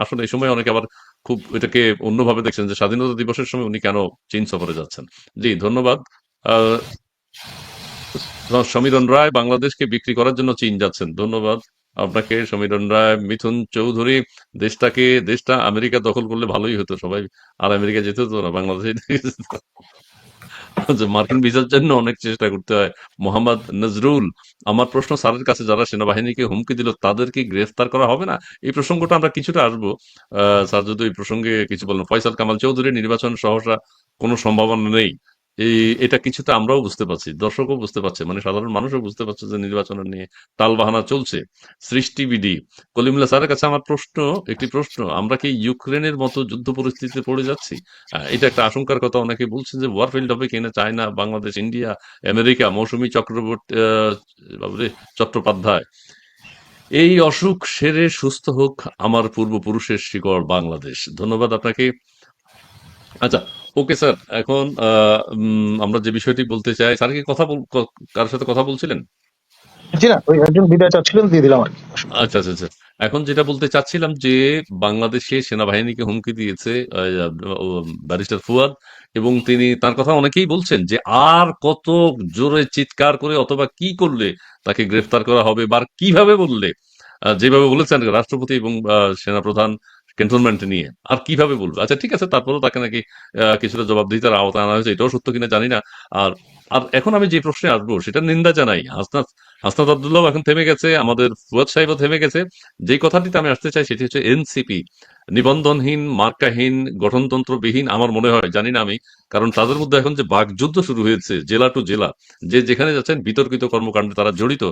আসলে এই সময় অনেকে আবার খুব এটাকে অন্যভাবে দেখছেন যে স্বাধীনতা দিবসের সময় উনি কেন চীন সফরে যাচ্ছেন। জি ধন্যবাদ। আহ, সমীরণ রায় বাংলাদেশকে বিক্রি করার জন্য চীন যাচ্ছেন, ধন্যবাদ আপনাকে সমীরণ রায়। মিথুন চৌধুরী দেশটা আমেরিকা দখল করলে ভালোই হতো, সবাই আর আমেরিকা যেতে হতো না, বাংলাদেশে যে মার্কিন ভিসার জন্য অনেক চেষ্টা করতে হয়। মোহাম্মদ নজরুল, আমার প্রশ্ন স্যারের কাছে, যারা সেনাবাহিনীকে হুমকি দিল তাদের কি গ্রেফতার করা হবে না? এই প্রসঙ্গটা আমরা কিছুটা আসবো, স্যার যদি এই প্রসঙ্গে কিছু বলেন। ফয়সাল কামাল চৌধুরী, নির্বাচন সহসা কোনো সম্ভাবনা নেই, এটা কিছুটা আমরাও বুঝতে পারছি, দর্শকও বুঝতে পারছে, মানে সাধারণ মানুষও বুঝতে পারছে যে নির্বাচনের নিয়ে টালবাহানা চলছে। সৃষ্টি বিডি, কলিমুল্লাহ স্যারের কাছে আমার একটি প্রশ্ন, আমরা কি ইউক্রেনের মতো যুদ্ধ পরিস্থিতিতে পড়ে যাচ্ছি? এটা একটা আশঙ্কার কথা, অনেকে বলছেন যে ওয়ারফিল্ড হবে কিনা চায়না, বাংলাদেশ, ইন্ডিয়া, আমেরিকা। মৌসুমী চট্টোপাধ্যায়, এই অসুখ সেরে সুস্থ হোক আমার পূর্বপুরুষের শিকড় বাংলাদেশ, ধন্যবাদ আপনাকে। আচ্ছা, ওকে স্যার, এখন আমরা যে বিষয়টি বলতে চাই, স্যার কি কার সাথে কথা বলছিলেন? জি না, ওই একজন বিদায় চাচ্ছিলেন, দিয়ে দিলাম আর কি, অসুবিধা নেই। আচ্ছা আচ্ছা আচ্ছা। এখন যেটা বলতে চাচ্ছিলাম যে বাংলাদেশে সেনাবাহিনীকে হুমকি দিয়েছে ব্যারিস্টার ফুয়াদ, এবং তিনি তার কথা অনেকেই বলছেন যে আর কত জোরে চিৎকার করে অথবা কি করলে তাকে গ্রেফতার করা হবে, বা আর কিভাবে বললে, যেভাবে বলেছেন রাষ্ট্রপতি এবং সেনাপ্রধান ক্যান্টনমেন্ট নিয়ে, আর কিভাবে বলবে। আচ্ছা ঠিক আছে, তারপরেও তাকে নাকি কিছুটা জবাবদিহিতার আওতায় আনা হয়েছে, এটাও সত্য কিনা জানি না। আর আর এখন আমি যে প্রশ্নে আসবো সেটা নিন্দা জানাই, হাসনাত হাসনাত আব্দুল্লাহ এখন থেমে গেছে, আমাদের ফুয়াদ সাহেবও থেমে গেছে। যেই কথাটিতে আমি আসতে চাই সেটি হচ্ছে এনসিপি, নিবন্ধনহীন, মার্কাহীন, গঠনতন্ত্রবিহীন, আমার মনে হয়, জানি না আমি, কারণ তাদের মধ্যে এখন যে বাকযুদ্ধ শুরু হয়েছে জেলা টু জেলা, যে যেখানে যাচ্ছেন বিতর্কিত কর্মকাণ্ডে তারা জড়িত,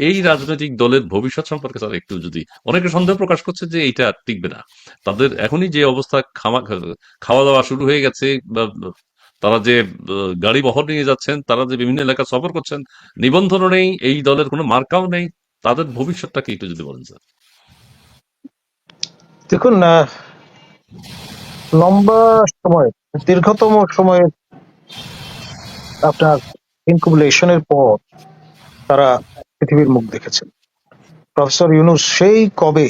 এই রাজনৈতিক দলের ভবিষ্যৎ সম্পর্কে তারা একটু যদি, অনেকে সন্দেহ প্রকাশ করছে যে এইটা টিকবে না। তাদের এখনই যে অবস্থা, খাওয়া দাওয়া শুরু হয়ে গেছে, তারা যে গাড়ি বহর নিয়ে যাচ্ছেন, তারা যে বিভিন্ন এলাকা সফর করছেন, নিবন্ধন নেই, এই দলের কোনো মার্কাও নেই, তাদের ভবিষ্যৎটা কি একটু যদি বলেন স্যার। দেখুন, লম্বা সময়, দীর্ঘতম সময়ের আপনার ইনকুবুলেশনের পর তারা পৃথিবীর মুখ দেখেছেন। প্রফেসর ইউনুস সেই কবে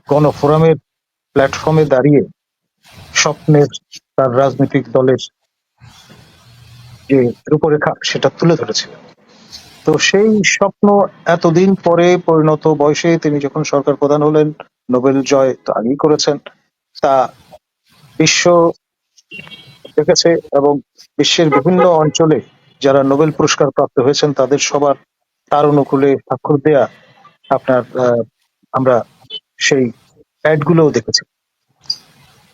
গণফোরামের প্ল্যাটফর্মে দাঁড়িয়ে স্বপ্নের তার রাজনৈতিক দলের যে রূপরেখা সেটা তুলে ধরেছিলেন। তো সেই স্বপ্ন এতদিন পরে পরিণত বয়সে তিনি যখন সরকার প্রধান হলেন, নোবেল জয় তো আগেই করেছেন, তা বিশ্ব দেখেছে, এবং বিশ্বের বিভিন্ন অঞ্চলে যারা নোবেল পুরস্কার প্রাপ্ত হয়েছেন তাদের সবার তার অনুকূলে স্বাক্ষর দেয়া আপনার আমরা সেই অ্যাড গুলোও দেখেছি।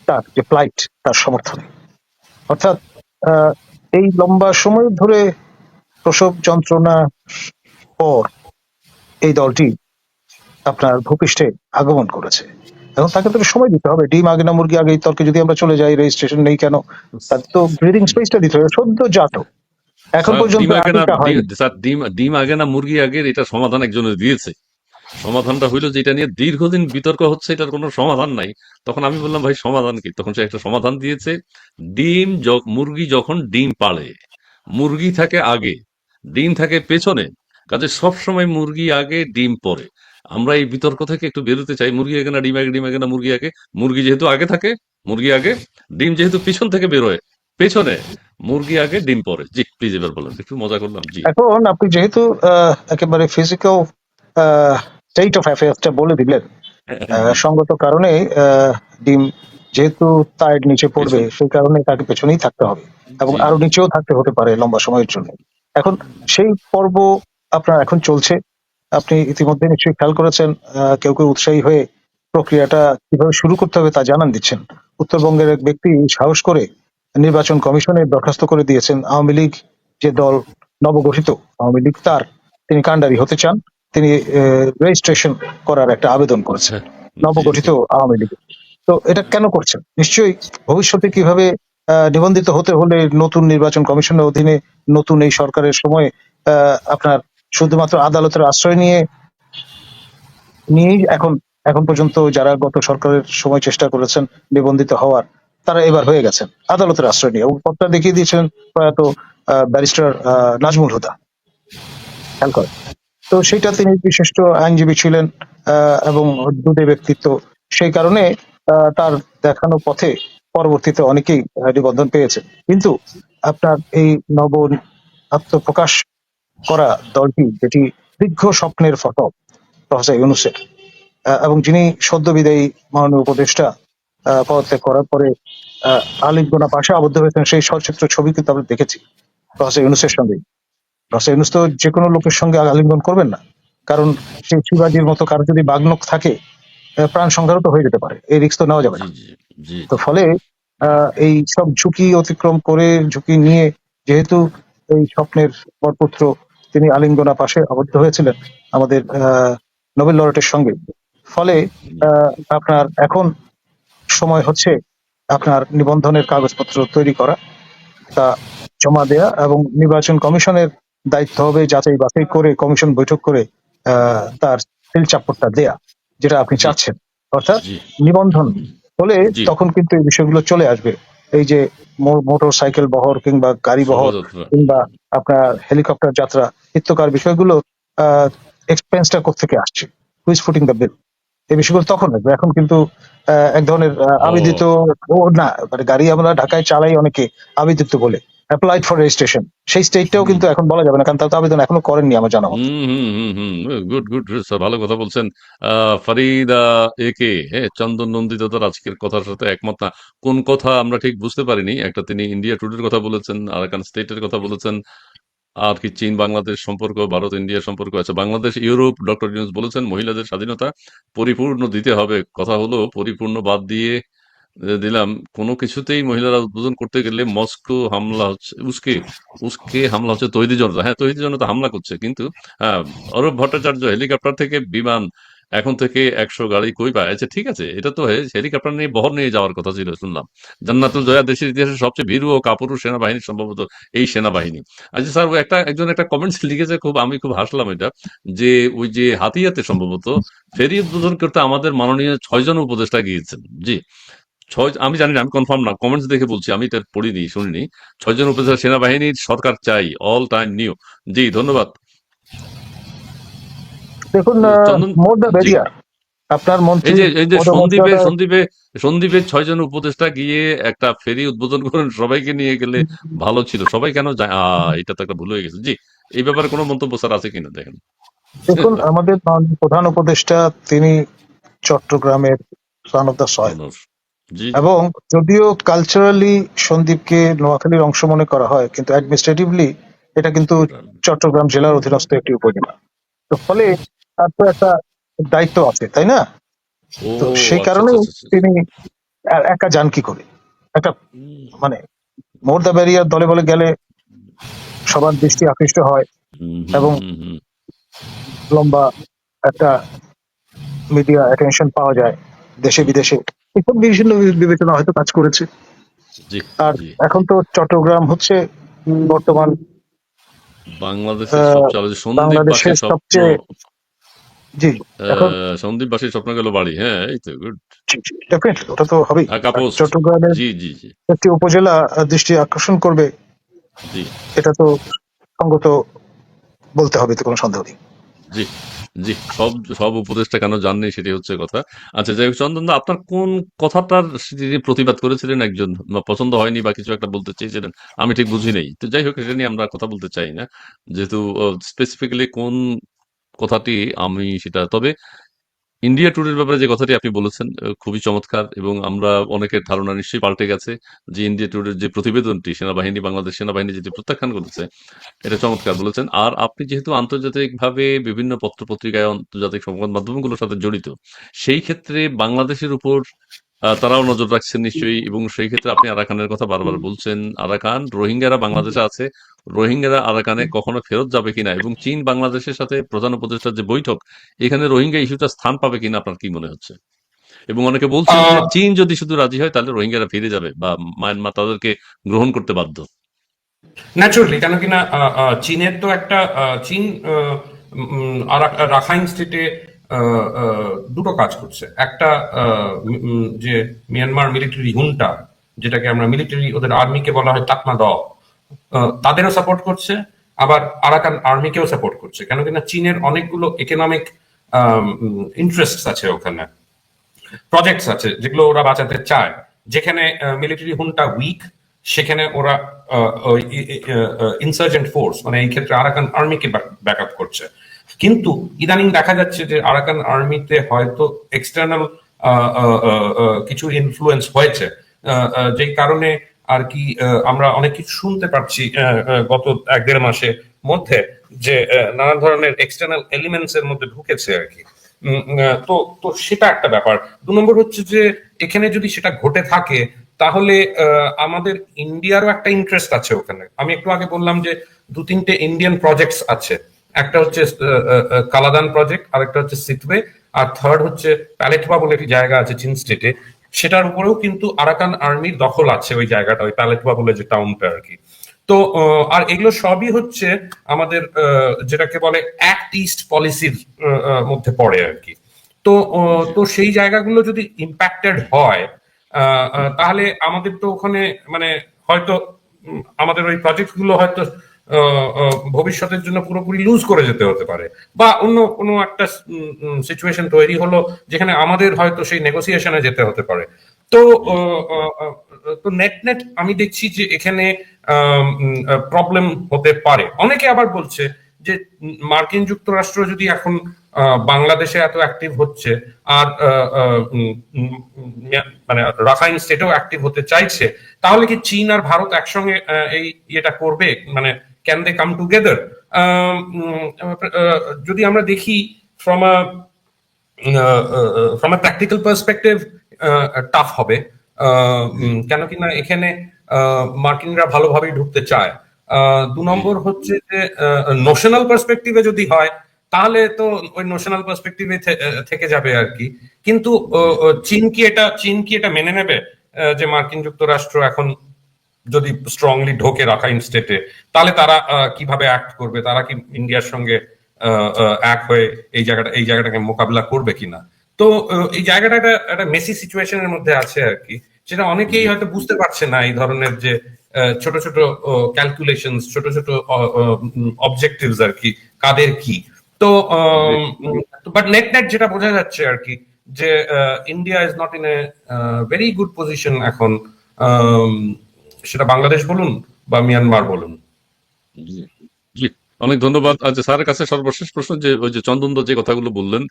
তার যে প্লাইট তার সমর্থনে। অর্থাৎ আহ, এই লম্বা সময় ধরে প্রসব যন্ত্রণা পর এই দলটি আপনার ভূপৃষ্ঠে আগমন করেছে। এখন তাকে তো একটু সময় দিতে হবে। ডিম আগে না মুরগি আগে, এই তর্কে যদি আমরা চলে যাই, রেজিস্ট্রেশন নেই কেন, তার তো ব্রিডিং স্পেসটা দিতে হবে। সদ্য জাত এখন স্যার পর্যন্ত ডিম আগে না আটিকা হয়নি। স্যার ডিম ডিম আগে না মুরগি আগের, এটা সমাধান একজনের দিয়েছে। সমাধানটা হইলো যেটা নিয়ে দীর্ঘদিন বিতর্ক হচ্ছে, এটার কোনো সমাধান নাই। তখন আমি বললাম ভাই সমাধান কি, তখন সে একটা সমাধান দিয়েছে। মুরগি যখন ডিম পাড়ে, মুরগি থাকে আগে, ডিম থাকে পেছনে, কাজে সবসময় মুরগি আগে ডিম পরে। আমরা এই বিতর্ক থেকে একটু বেরোতে চাই। মুরগি আগে না ডিম আগে, ডিম আগে না মুরগি আগে, মুরগি যেহেতু আগে থাকে মুরগি আগে, ডিম যেহেতু পিছন থেকে বেরোয় পেছনে, মুরগি আগে ডিম পরে। জি প্লিজ এবার বলুন, একটু মজা করলাম। জি এখন আপনি যেহেতু একেবারে ফিজিক্যাল স্টেট অফ অ্যাফেয়ার্সটা বলে দিলেন, সঙ্গত কারণে ডিম যেহেতু তার নিচে পড়বে, পেছন, সেই কারণে তাকে পেছনেই থাকতে হবে এবং জি আরো নিচেও থাকতে হতে পারে লম্বা সময়ের জন্য। এখন সেই পর্ব আপনার এখন চলছে। আপনি ইতিমধ্যে নিশ্চয়ই খেয়াল করেছেন, কেউ কেউ উৎসাহী হয়ে প্রক্রিয়াটা কিভাবে শুরু করতে হবে তা জানান দিচ্ছেন। উত্তরবঙ্গের এক ব্যক্তি সাহস করে নির্বাচন কমিশনে দরখাস্ত করে দিয়েছেন। আওয়ামী লীগ যে দল নবগঠিত আওয়ামী লীগ, তিনি কাণ্ডারি হতে চান। তিনি রেজিস্ট্রেশন করার একটা আবেদন করেছেন হ্যাঁ, জি নবগঠিত জি আওয়ামী লীগ। তো এটা কেন করছেন? নিশ্চয়ই ভবিষ্যতে কিভাবে নিবন্ধিত হতে হলে নতুন নির্বাচন কমিশনের অধীনে নতুন এই সরকারের সময় আপনার শুধুমাত্র আদালতের আশ্রয় নিয়েই এখন এখন পর্যন্ত যারা গত সরকারের সময় চেষ্টা করেছেন নিবন্ধিত হওয়ার, তারা এবার হয়ে গেছেন আদালতের আশ্রয় নিয়ে, এবং পথটা দেখিয়ে দিয়েছেন প্রয়াত ব্যারিস্টার নাজমুল হুদা। খেয়াল করেন তো সেটা, তিনি বিশিষ্ট আইনজীবী ছিলেন এবং দুদে ব্যক্তিত্ব। সেই কারণে তার দেখানো পথে পরবর্তীতে অনেকেই নিবন্ধন পেয়েছে। কিন্তু আপনার এই নব আত্মপ্রকাশ করা দলটি, যেটি দীর্ঘ স্বপ্নের ফটক প্রফেসর ইউনূসের, এবং যিনি সদ্য বিদায়ী মাননীয় উপদেষ্টা পদত্যাগ করার পরে আলিঙ্গনা পাশে আবদ্ধ হয়েছেন, সেই সচিত্র ছবি কিন্তু আমরা দেখেছি প্রফেসর ইউনূসের সঙ্গে। প্রফেসর ইউনূস তো যে কোনো লোকের সঙ্গে আলিঙ্গন করবেন না, কারণ সেই শিবাজির মতো কারো যদি বাগনখ থাকে, প্রাণ সংহারও তো হয়ে যেতে পারে, এই রিস্ক তো নেওয়া যাবে জি না। জি জি তো জি ফলে এই সব ঝুঁকি অতিক্রম করে, ঝুঁকি নিয়ে, যেহেতু এই স্বপ্নের বরপুত্র তিনি আলিঙ্গনা পাশে আবদ্ধ হয়েছিলেন আমাদের নোবেল লরেটের সঙ্গে, ফলে আহ, আপনার এখন সময় হচ্ছে আপনার নিবন্ধনের কাগজপত্র তৈরি করা, তা জমা দেয়া, এবং নির্বাচন কমিশনের দায়িত্ব হবে যাচাই বাছাই করে কমিশন বৈঠক করে তার সিল চাপড়টা দেয়া, যেটা আপনি জি চাচ্ছেন। অর্থাৎ জি নিবন্ধন হলে জি তখন কিন্তু এই বিষয়গুলো চলে আসবে। এই যে মোটর সাইকেল বহর কিংবা গাড়ি বহর শোভাযাত্রা। কিংবা আপনার হেলিকপ্টার যাত্রা ইত্যাকার বিষয়গুলো এক্সপেন্সটা কোথেকে আসছে, হুইজ ফুটিং দ্য বিল, এই বিষয়গুলো তখন আসবে। এখন কিন্তু এক ধরনের আবেদিত, ও ও না, মানে গাড়ি আমরা ঢাকায় চালাই অনেকে আবেদিত বলে, অ্যাপ্লাইড ফর রেজিস্ট্রেশন, সেই স্টেটটাও হুম কিন্তু এখন বলা যাবে না, কারণ তারা তো আবেদন এখনো করেননি আমার জানা মতো। হুম হুম হুম হুম গুড গুড স্যার, ভালো কথা বলছেন। ফারিদা একে, হ্যাঁ, চন্দন নন্দিত তার আজকের কথার সাথে একমত না। কোন কথা আমরা ঠিক বুঝতে পারিনি। একটা তিনি ইন্ডিয়া টুডের কথা বলেছেন, আর একটা স্টেটের কথা বলেছেন, আর কি চীন বাংলাদেশ সম্পর্ক, ভারত ইন্ডিয়া সম্পর্ক আছে, বাংলাদেশ ইউরোপ। ডক্টর ইউনূস বলেছেন মহিলাদের স্বাধীনতা পরিপূর্ণ দিতে হবে। কথা হলো পরিপূর্ণ বাদ দিয়ে দিলাম, কোনো কিছুতেই মহিলারা উদ্বোধন করতে গেলে মস্কো হামলা হচ্ছে, উস্কে উস্কে হামলা হচ্ছে তৈরি জনতা। হ্যাঁ, তৈরি জনতা হামলা করছে, কিন্তু হ্যাঁ, অরূপ ভট্টাচার্য হেলিকপ্টার থেকে বিমান, এখন থেকে 100 গাড়ি কই পায়। আচ্ছা ঠিক আছে, এটা তো হেলিকপ্টার নিয়ে বহর নিয়ে যাওয়ার কথা ছিল শুনলাম। জান্নাতুল জয়া দেশের ইতিহাসে সবচেয়ে ভীরু ও কাপুরুষ সেনাবাহিনী সম্ভবত এই সেনাবাহিনী। আচ্ছা স্যার, একজন একটা কমেন্টস লিখেছে, আমি খুব হাসলাম এটা, যে ওই যে হাতিয়াতে সম্ভবত ফেরি উদ্বোধন করতে আমাদের মাননীয় 6 জন উপদেষ্টা গিয়েছেন। জি, আমি জানি না, আমি কনফার্ম না, কমেন্টস দেখে বলছি, আমি এটা পড়িনি শুনিনি। 6 জন উপদেষ্টা, সেনাবাহিনীর সরকার চাই, অল টাইম নিউ। জি ধন্যবাদ। দেখুন, চন্দন, মোর দ্য জি, বেরিয়ার, আপনার এই যে মন্ত্রীর এই যে সন্দীপে পদমর্যাদা। সন্দীপে সন্দীপের 6 জন উপদেষ্টা গিয়ে একটা ফেরি উদ্বোধন করেন, সবাইকে নিয়ে গেলে ভালো ছিল। সবাই কেন যায়, এটা তো একটা ভুল হয়ে গেছে। জি, এই ব্যাপারে কোনো মন্তব্য স্যার আছে কিনা দেখেন। দেখুন, আমাদের মাননীয় প্রধান উপদেষ্টা, তিনি চট্টগ্রামের সন অফ দ্য সয়েল, মানুষ, জি জি, এবং যদিও কালচারালি সন্দ্বীপকে নোয়াখালীর অংশ মনে করা হয়, কিন্তু অ্যাডমিনিস্ট্রেটিভলি এটা কিন্তু চট্টগ্রাম জেলার অধীনস্থ একটি উপজেলা। তো ফলে তার তো একটা দায়িত্ব আছে, তাই না? ও তো সেই আচ্ছা কারণে আচ্ছা আচ্ছা আচ্ছা। তিনি একা যান কি করে? একটা হুম, মানে মোর দ্য ব্যারিয়ার দলে বলে গেলে সবার দৃষ্টি আকৃষ্ট হয় হুম, হুম, এবং হুম, হুম। লম্বা একটা মিডিয়া অ্যাটেনশন পাওয়া যায় দেশে বিদেশে। এসব বিভিন্ন বিবেচনা হয়তো কাজ করেছে। জি, আর জি। এখন তো চট্টগ্রাম হচ্ছে বর্তমান বাংলাদেশের আহ, সবচেয়ে সন্দীপবাসী বাংলাদেশের স্বপ্ন, সবচেয়ে, জি, এখন সন্দীপবাসীর স্বপ্ন গেল বাড়ি। হ্যাঁ, এই তো গুড। ডেফিনেটলি ওটা তো হবেই। ঢাকা আর পোস্ট। চট্টগ্রামের জি, জি, জি, একটি উপজেলা দৃষ্টি আকর্ষণ করবে, জি, এটা তো সঙ্গত বলতে হবে, তো কোনো সন্দেহ নেই। জি, জি। সব সব উপদেষ্টা কেন যাননি সেটি হচ্ছে কথা। আচ্ছা, যাই হোক, চন্দন দা, আপনার কোন কথাটার তিনি প্রতিবাদ করেছিলেন একজন, বা পছন্দ হয়নি বা কিছু একটা বলতে চেয়েছিলেন, আমি ঠিক বুঝি নাই। তো যাই হোক, এটা নিয়ে আমরা কথা বলতে চাই না, যেহেতু স্পেসিফিক্যালি কোন কথাটি আমি সেটা, তবে ইন্ডিয়া ট্যুরের ব্যাপারে যে কথাটি আপনি বলেছেন খুবই চমৎকার, এবং আমরা অনেকের ধারণা নিশ্চয়ই পাল্টে গেছে যে ইন্ডিয়া ট্যুরের যে প্রতিবেদনটি সেনাবাহিনী, বাংলাদেশ সেনাবাহিনী যেটি প্রত্যাখ্যান করেছে, এটা চমৎকার বলেছেন। আর আপনি যেহেতু আন্তর্জাতিকভাবে বিভিন্ন পত্র-পত্রিকায়, আন্তর্জাতিক সংবাদ মাধ্যমগুলোর সাথে জড়িত, সেই ক্ষেত্রে বাংলাদেশের উপর তারাও নজর রাখছেন নিশ্চয়ই, এবং সেই ক্ষেত্রে আপনি আরাকানের কথা বারবার বলছেন। আরাকান, রোহিঙ্গারা বাংলাদেশে আছে, রোহিঙ্গারা আরাকানে কখনো ফেরত যাবে কিনা, এবং চীন বাংলাদেশের সাথে প্রধান উপদেষ্টার যে বৈঠক, এখানে রোহিঙ্গা ইস্যুটা স্থান পাবে কিনা আপনার কি মনে হচ্ছে? এবং অনেকে বলছেন যে চীন যদি শুধু রাজি হয় তাহলে রোহিঙ্গারা ফিরে যাবে, বা মায়ানমার তাদেরকে গ্রহণ করতে বাধ্য। ন্যাচুরালি, কেন কিনা চীনের তো একটা চীন রাখাইন স্টেটে দুটো কাজ করছে। একটা যে মিয়ানমার মিলিটারি হুন্টা, যেটাকে আমরা মিলিটারি, ওদের আর্মিকে বলা হয় তাকমা দ, তাদেরও সাপোর্ট করছে, আবার আরাকান আর্মিকেও সাপোর্ট করছে। কেন কিনা চীনের অনেকগুলো ইকোনমিক ইন্টারেস্ট আছে ওখানে, প্রজেক্টস আছে যেগুলো ওরা বাঁচাতে চায়। যেখানে মিলিটারি হুনটা উইক, সেখানে ওরা ইনসার্জেন্ট ফোর্স, মানে এই ক্ষেত্রে আরাকান আর্মিকে ব্যাক আপ করছে। কিন্তু ইদানিং দেখা যাচ্ছে যে আরাকান আর্মিতে হয়তো এক্সটার্নাল কিছু ইনফ্লুয়েন্স হয়েছে, যেই কারণে আর কি আমরা অনেক কিছু শুনতে পাচ্ছি গত 1-1.5 মাসের মধ্যে, যে নানা ধরনের এক্সটার্নাল এলিমেন্টস এর মধ্যে ঢুকেছে আর কি। তো তো সেটা একটা ব্যাপার। 2 নম্বর হচ্ছে যে এখানে যদি সেটা ঘটে থাকে, তাহলে আমাদের ইন্ডিয়ারও একটা ইন্টারেস্ট আছে ওখানে। আমি একটু আগে বললাম যে 2-3টে ইন্ডিয়ান প্রজেক্টস আছে। একটা হচ্ছে কালাদান প্রজেক্ট, আর একটা হচ্ছে সিটওয়ে, আর থার্ড হচ্ছে প্যালেটপা বলে একটি জায়গা আছে চীন স্টেটে। সেটার উপরেও কিন্তু আরাকান আর্মির দখল আছে ওই জায়গাটা, ওই প্যালেটপা বলে যে টাউনটা আর কি। তো আর এগুলো সবই হচ্ছে আমাদের যেটাকে বলে অ্যাক্ট ইস্ট পলিসির মধ্যে পড়ে আর কি। তো জি, তো সেই জায়গাগুলো যদি ইম্প্যাক্টেড হয়, তাহলে আমাদের তো ওখানে মানে হয়তো আমাদের ওই প্রজেক্ট গুলো হয়তো ভবিষ্যতের জন্য পুরোপুরি লুজ করে যেতে হতে পারে, বা অন্য কোনো একটা সিচুয়েশন তৈরি হলো যেখানে আমাদের হয়তো সেই নেগোসিয়েশনে যেতে হতে পারে। তো জি, তো নেট নেট আমি দেখছি যে এখানে প্রবলেম হতে পারে। অনেকে আবার বলছে যে মার্কিন যুক্তরাষ্ট্র যদি এখন বাংলাদেশে এত অ্যাক্টিভ হচ্ছে, আর মানে রাখাইন স্টেটেও অ্যাক্টিভ হতে চাইছে, তাহলে কি চীন আর ভারত একসঙ্গে এই ইয়েটা করবে, মানে ক্যান দে কাম টুগেদার? যদি আমরা দেখি from uh from a practical perspective, tough হবে। জি, কেন কিনা এখানে মার্কিনরা ভালোভাবেই ঢুকতে চায়। 2 নম্বর জি, হচ্ছে যে নোশনাল পার্সপেক্টিভে যদি হয়, তাহলে তো ওই নোশনাল পার্সপেক্টিভে থেকে যাবে আর কি। কিন্তু জি, চীন কি এটা মেনে নেবে যে মার্কিন যুক্তরাষ্ট্র এখন যদি স্ট্রংলি ঢোকে রাখাইন স্টেটে, তাহলে তারা কিভাবে অ্যাক্ট করবে? তারা কি ইন্ডিয়ার সঙ্গে এক হয়ে এই জায়গাটাকে মোকাবিলা করবে কিনা? তো এই জায়গাটা একটা মেসি সিচুয়েশনের মধ্যে আছে আর কি, যেটা অনেকেই জি, হয়তো বুঝতে পারছে না। এই ধরনের যে ছোট ছোট ক্যালকুলেশন, ছোট ছোট অবজেক্টিভস আর কি, কাদের কি। তো জি, বাট নেট নেট যেটা বোঝা যাচ্ছে আর কি, যে India is not in a very good position এখন, আম, সেটা বাংলাদেশ বলুন বা মিয়ানমার বলুন। জি, জি। অনেক ধন্যবাদ। আচ্ছা, স্যারের কাছে সর্বশেষ প্রশ্ন, যে ওই যে চন্দন দা যে কথাগুলো বললেন,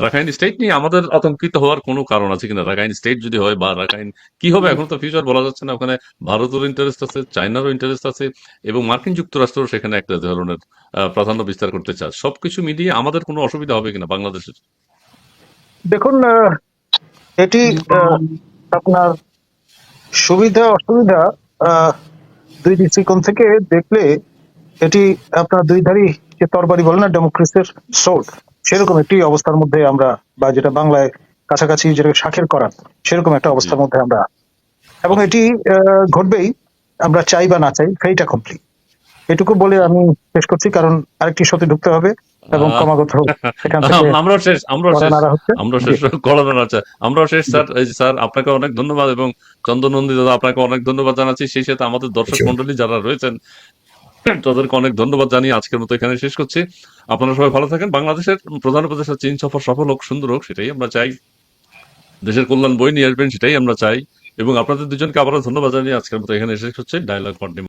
রাখাইন স্টেট নিয়ে আমাদের আতঙ্কিত হওয়ার কোনো কারণ আছে কিনা? রাখাইন স্টেট যদি হয়, বা রাখাইন কি হবে এখন তো ফিউচার বলা যাচ্ছে না। ওখানে ভারতেরও ইন্টারেস্ট আছে, চায়নারও ইন্টারেস্ট আছে, এবং মার্কিন যুক্তরাষ্ট্র সেখানে একটা ধরনের প্রাধান্য বিস্তার করতে চায়। সবকিছু মিলিয়ে আমাদের কোনো অসুবিধা হবে কিনা বাংলাদেশের? দেখুন, এটি আপনার সুবিধা অসুবিধা আহ, দুই দৃষ্টিকোণ থেকে দেখলে এটি আপনার দুই ধারী যে তরবারি বলে না, ডেমোক্রেসির সোর্ড, সেরকম একটি অবস্থার মধ্যে আমরা, বা যেটা বাংলায় কাছাকাছি যেটা শাখের করার, সেরকম একটা জি অবস্থার মধ্যে আমরা, এবং আচ্ছা এটি ঘটবেই, আমরা চাই বা না চাই, সেইটা কমপ্লিট। এটুকু বলে আমি শেষ করছি, কারণ আরেকটি শোতে ঢুকতে হবে এবং আহ, ক্রমাগত এখান থেকে আমরাও শেষ আমরাও কড়া শেষ নাড়া হচ্ছে। আমরাও জি, শেষ করানো আছে আমরাও শেষ জি, স্যার। এই যে স্যার, আপনাকে অনেক ধন্যবাদ, এবং চন্দ্রনন্দী দাদা আপনাকে অনেক ধন্যবাদ জানাচ্ছি। সেই সাথে আমাদের দর্শক মন্ডলী যারা রয়েছেন তাদেরকে অনেক ধন্যবাদ জানিয়ে আজকের মতো এখানে শেষ করছি। আপনারা সবাই ভালো থাকেন। বাংলাদেশের প্রধান উপদেষ্টা চীন সফর সফল হোক, সুন্দর হোক, সেটাই আমরা চাই। দেশের কল্যাণ বই নিয়ে আসবেন, সেটাই আমরা চাই। এবং আপনাদের দুজনকে আবারও ধন্যবাদ জানিয়ে আজকের মতো এখানে শেষ হচ্ছে ডায়লগ ফর